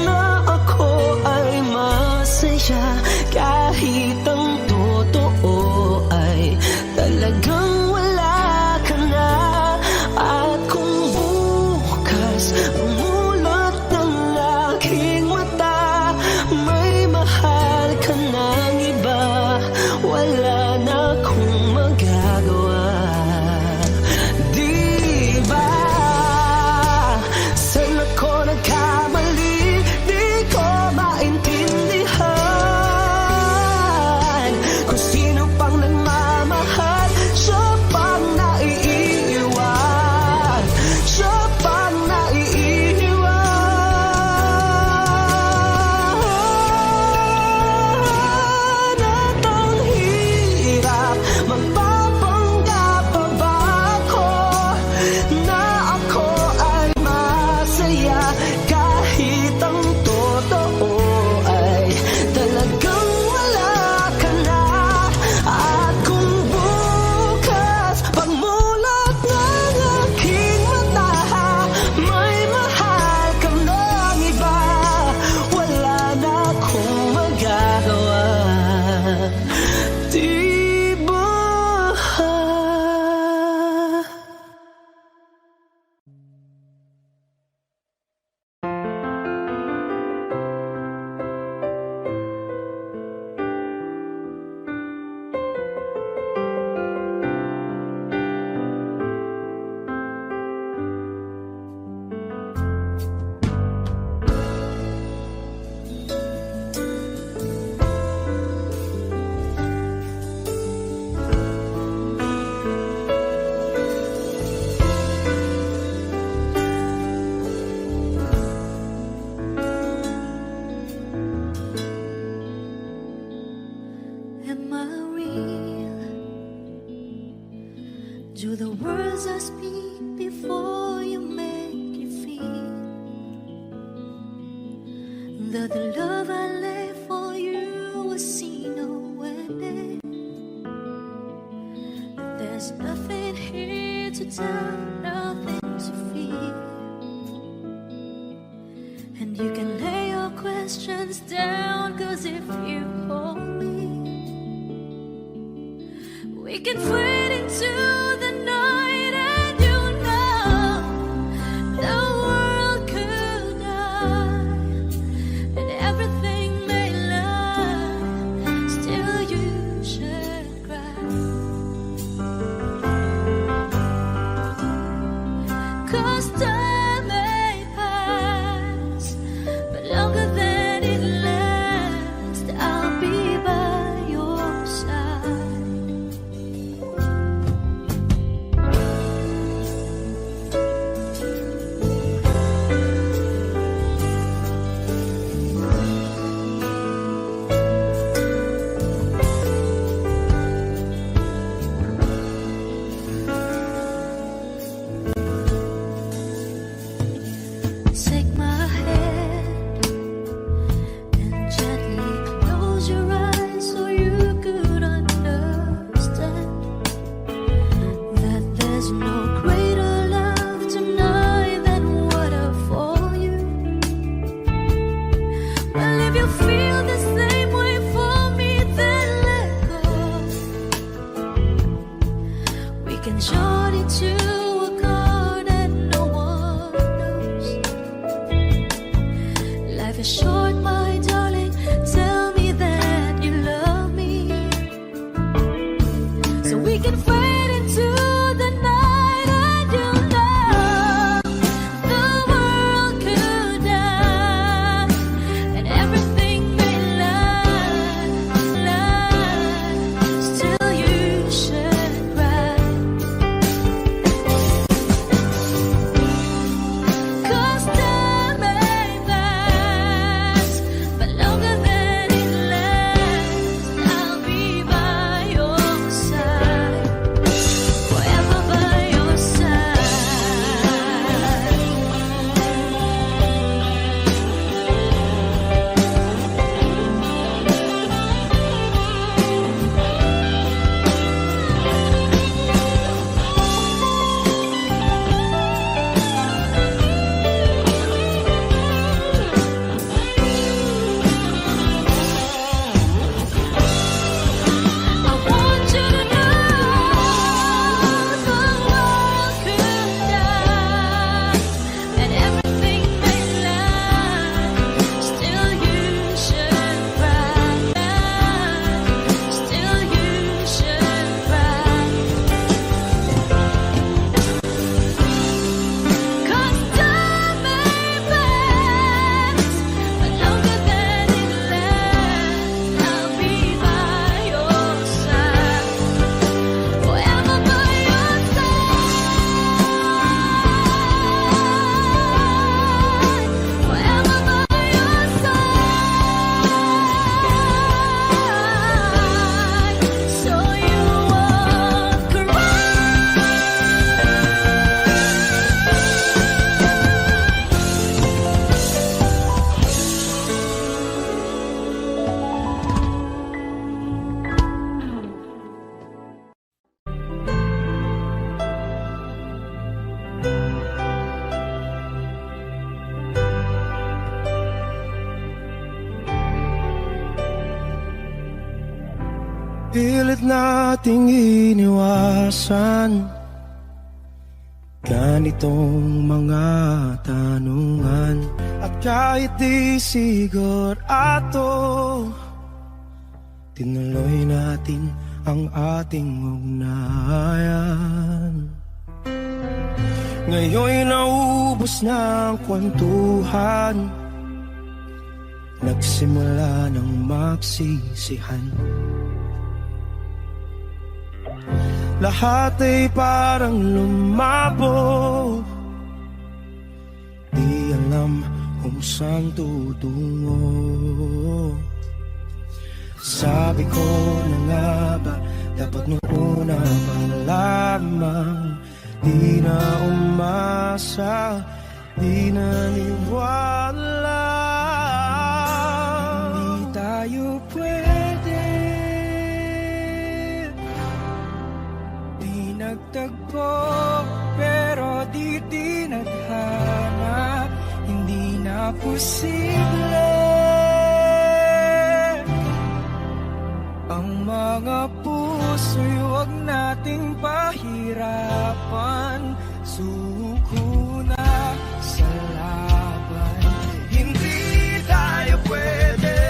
na ako ay masaya kahit ang totoo ay talagang wala ka na? At kung speak before you make you feel that the love I lay for you will see no ending. There's nothing here to tell, nothing to feel, and you can lay your questions down, 'cause if you hold me, we can fade into the night, and you know the world could die and everything may lie, still you should cry. 'Cause time may pass, but longer than it lasts, I'll be by your side. Take my hand and gently close your eyes so you could understand that there's no greater love tonight than what I for you. Well, if you feel the same way for me, then let go. We can short it to a chord and no one knows. Life is short, my darling. Tell me that you love me, so we can fade into the night, and you know the world could die and everything may lie, still you should cry. 'Cause time may pass, but longer than it lasts, I'll be by your side, forever by your side. I want you to know the world could die and everything may lie, still you should cry. Still you should cry. 'Cause time may pass, but longer than it lasts, I'll be by your side, forever by your side, forever by your side, so you won't cry. Pilit nating iniwasan ganitong mga tanungan, at kahit di sigurado, tinuloy natin ang ating ugnayan. Ngayon'y naubos na ang kwentuhan, nagsimula ng magsisihan. Lahat ay parang lumabo, di alam kung saan tutungo. Sabi ko na nga ba, dapat nung una pa lamang di na umasa, di naniwala. Hindi tayo pwede, di nagtagpo, pero di tinadhana. Hindi na posible ang mga puso'y huwag nating pahirapan. Suko na sa laban, hindi tayo pwede.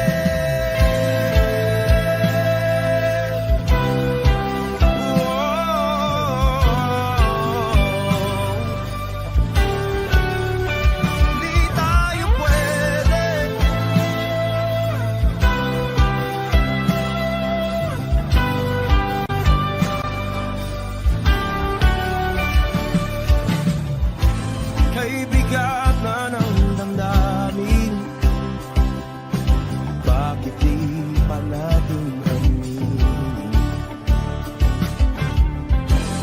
Hindi tayo pwede. Kay bigat na ng damdamin, bakit di pa natin aminin?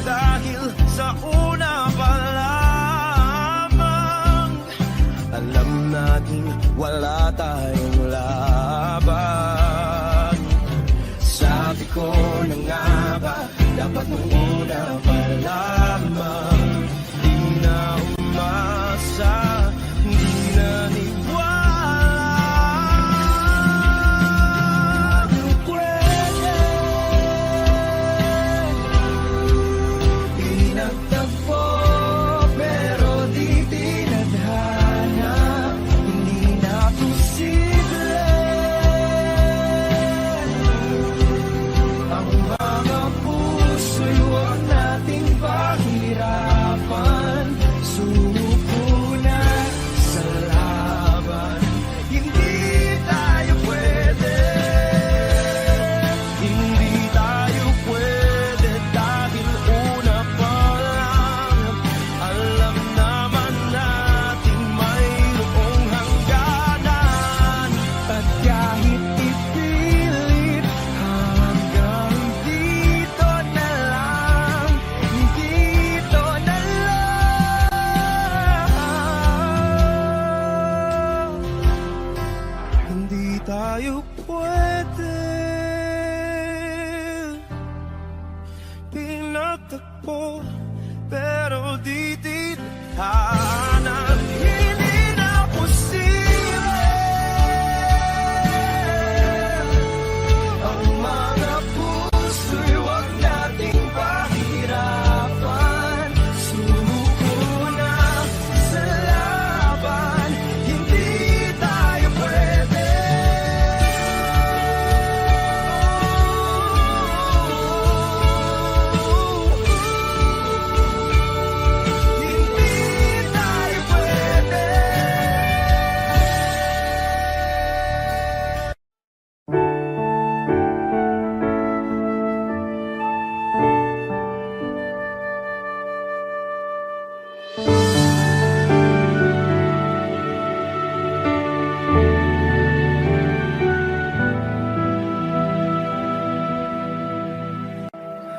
Dahil sa una pa lamang, alam natin wala tayong laban. Sabi ko na nga ba, dapat nung una pa lamang, di na umasa, di naniwala. Pwede, di nagtagpo, pero di tinadhana. Hindi na posible ang mga puso'y huwag nating pahirapan. Suko na sa laban, hindi tayo pwede. Hindi tayo pwede dahil una pa lang, alam naman natin mayroong hangganan. At kahit ipilit, hanggang dito na lang, dito na lang. Hindi tayo pwede, pinagtagpo, pero di tinadhana. Hindi na posible ang mga puso'y huwag nating pahirapan. Suko na sa laban, hindi tayo pwede. Hindi tayo pwede.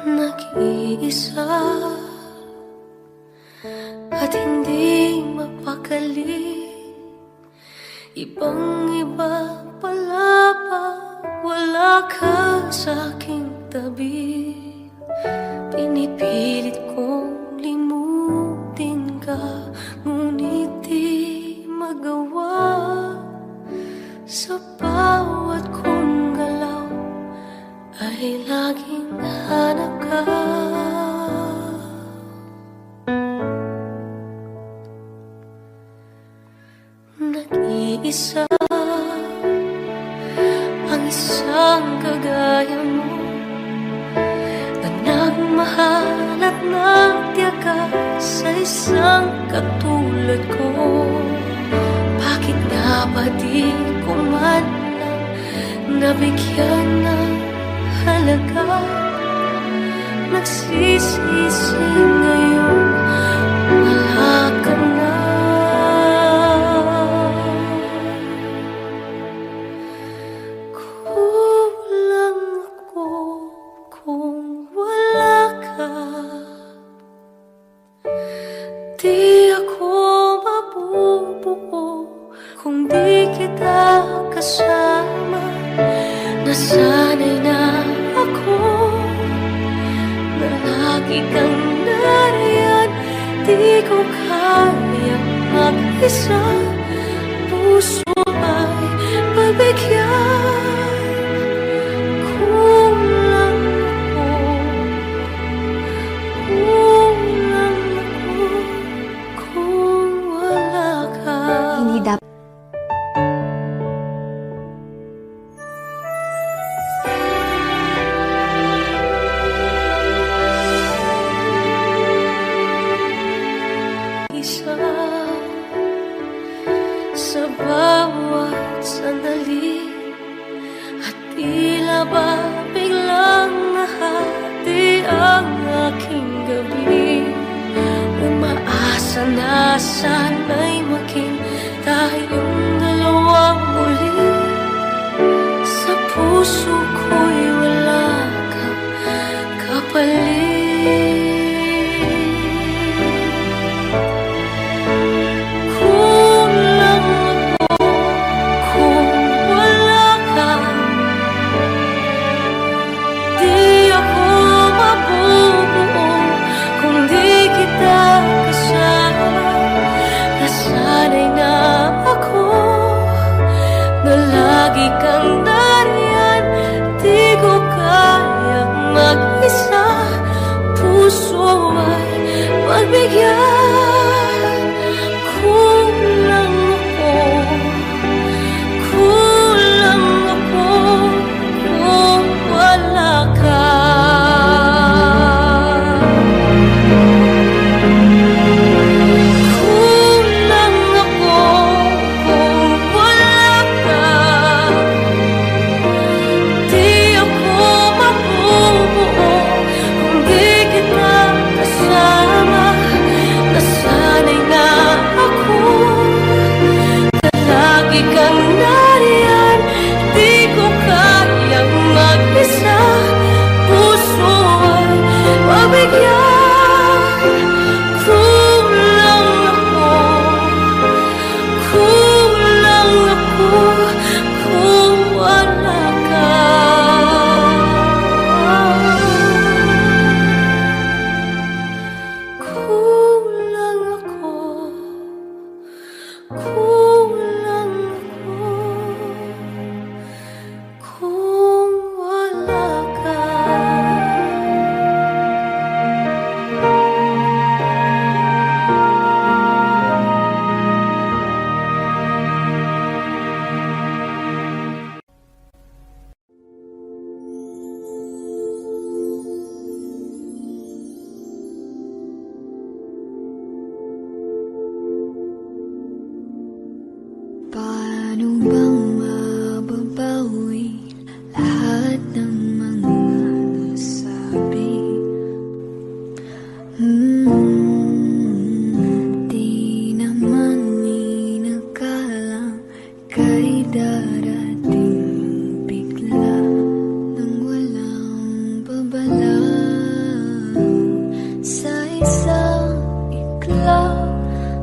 Nag-iisa at hindi mapakali, ibang-iba pala pag wala ka sa aking tabi. Pinipilit kong limutin ka, ngunit di magawa. Sa bawat kong galaw ay laging hanap ka. Nag-iisa ang isang kagaya mo, na nagmahal at nagtiyaga sa isang katulad ko. Bakit nga ba di ko man lang nabigyan ng halaga? Nagsisisi ngayon, wala ka na. Kulang ako kung wala ka. Di ako mabubuo kung di kita kasama. Nasanay na ako na lagi kang nariyan. Di ko kaya mag-isa, puso ay pagbigyan. Kulang ako, kulang ako kung wala ka. Hindi dapat isa sa bawat sandali, at tila ba biglang nahati ang aking gabi. Umaasa na sana'y maging tayong dalawang muli. Sa puso ko'y wala kang kapalit. Lagi kang nariyan, di ko kayang mag-isa, puso ay pagbigyan. Kulang ako, kulang ako kung wala ka. Paano bang mababawi lahat ng mga nasabi? Di naman inakalang kay darating bigla nang walang babala. Sa isang iklaw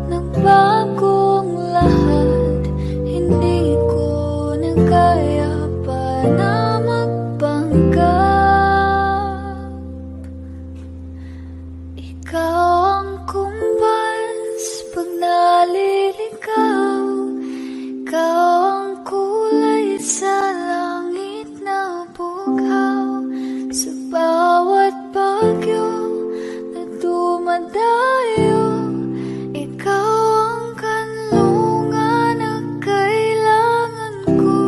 nagbagong lahat. Hindi ko na kaya pa na magpanggap. Ikaw ang kumbas pag naliligaw. Ikaw ang kulay sa langit na bughaw. Sa bawat bagyo na dumadayo, ikaw ang kanlungan na kailangan ko.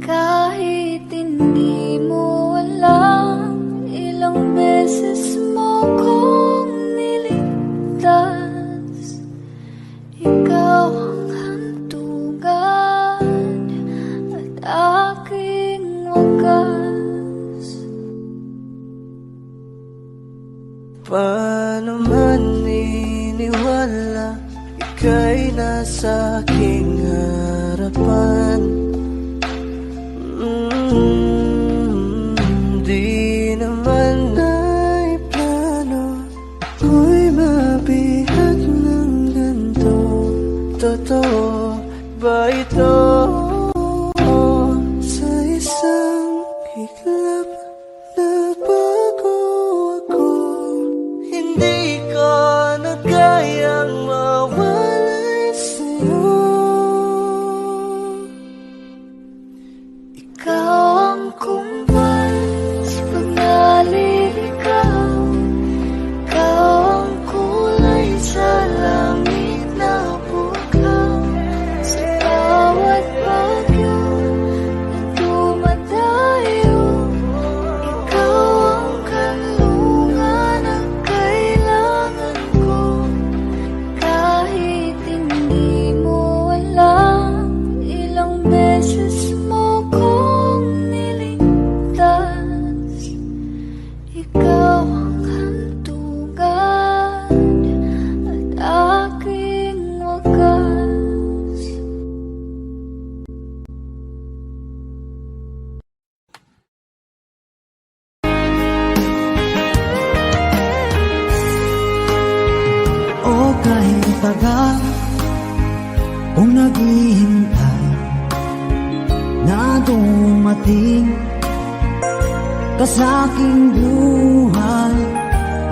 Kahit hindi mo alam, ilang beses mo kong niligtas. Ikaw ang hantungan at aking wagas. Paano man iniwala, ika'y nasa aking harapan. Di naman ay plano, ako'y mabihan. tagal kung naghihintay na dumating ka sa aking buhay.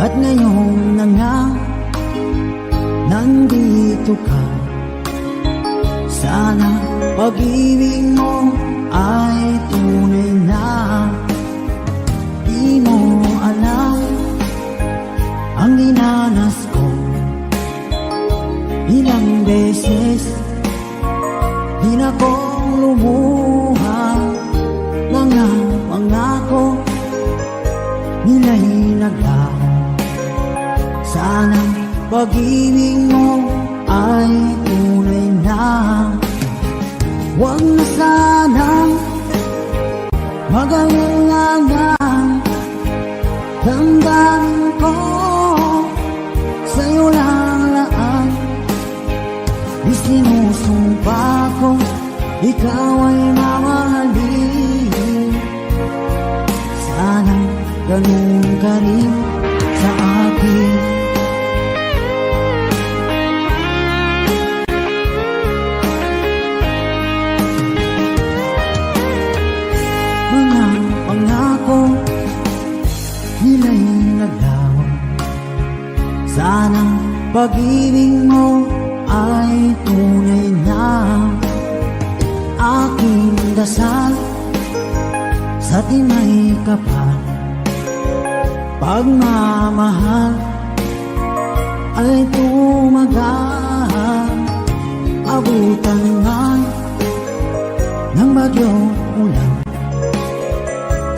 At ngayon na nga nandito ka. Sana pag-ibig mo ay tunay na. Di mo alam ang dinanas ko. Ilang beses di na kong lumuha. Mga pangako nila'y naglaho. Sana pag-ibig mo ay tunay na. Huwag na sanang mag-alinlangan. Damdamin ko sa'yo lang laan. Isinusumpa ko ikaw ay mamahalin. Sana ganun ka rin sa akin. Mga pangako nila'y naglaho. Sana pag-ibig mo ay tunay na. Aking dasal sa tinay kapal. Pagmamahal ay tumagal. Abutan nga ng bagyong ulan.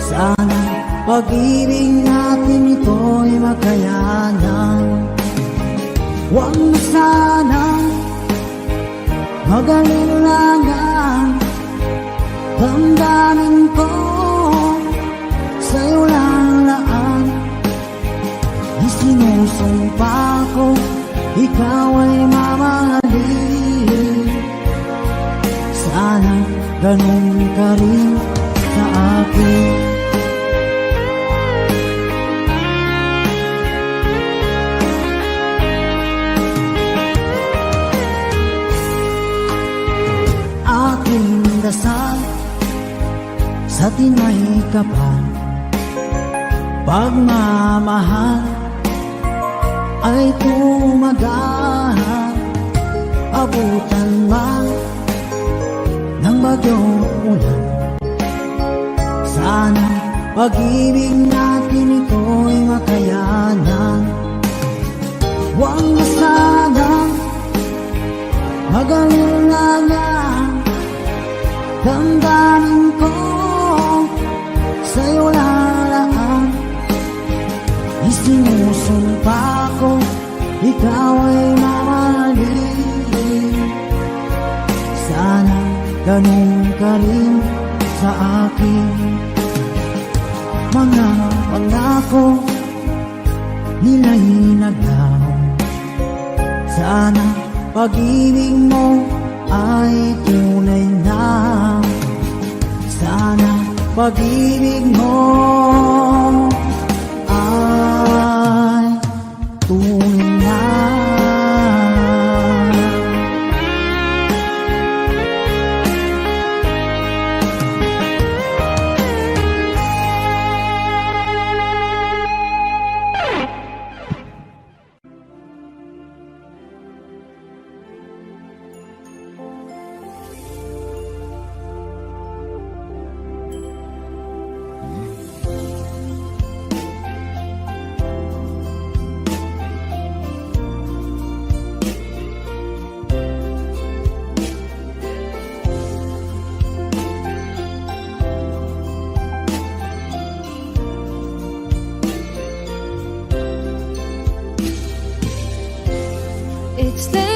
Sana pag-ibig natin ito'y makayanan. Huwag na sana mag-alinlangan. Damdamin ko sa'yo lang laan. Isinusumpa ko ikaw ay mamahalin. Sana ganun ka rin sa akin. Aking dasal sa tinay kapal. Pagmamahal ay tumagal. Abutan man ng bagyong ulan. Sana pag-ibig natin ito'y makayanan. Huwag na sana mag-alinlangan. Damdamin ko sa'yo lalaan. Isinusumpa ko ikaw ay mamahalin. Sana ganun ka rin sa akin. Mga pangako nila'y naglaho. Sana pag-ibig mo ay tunay na. Sana pag-ibig mo ay tunay na. It's the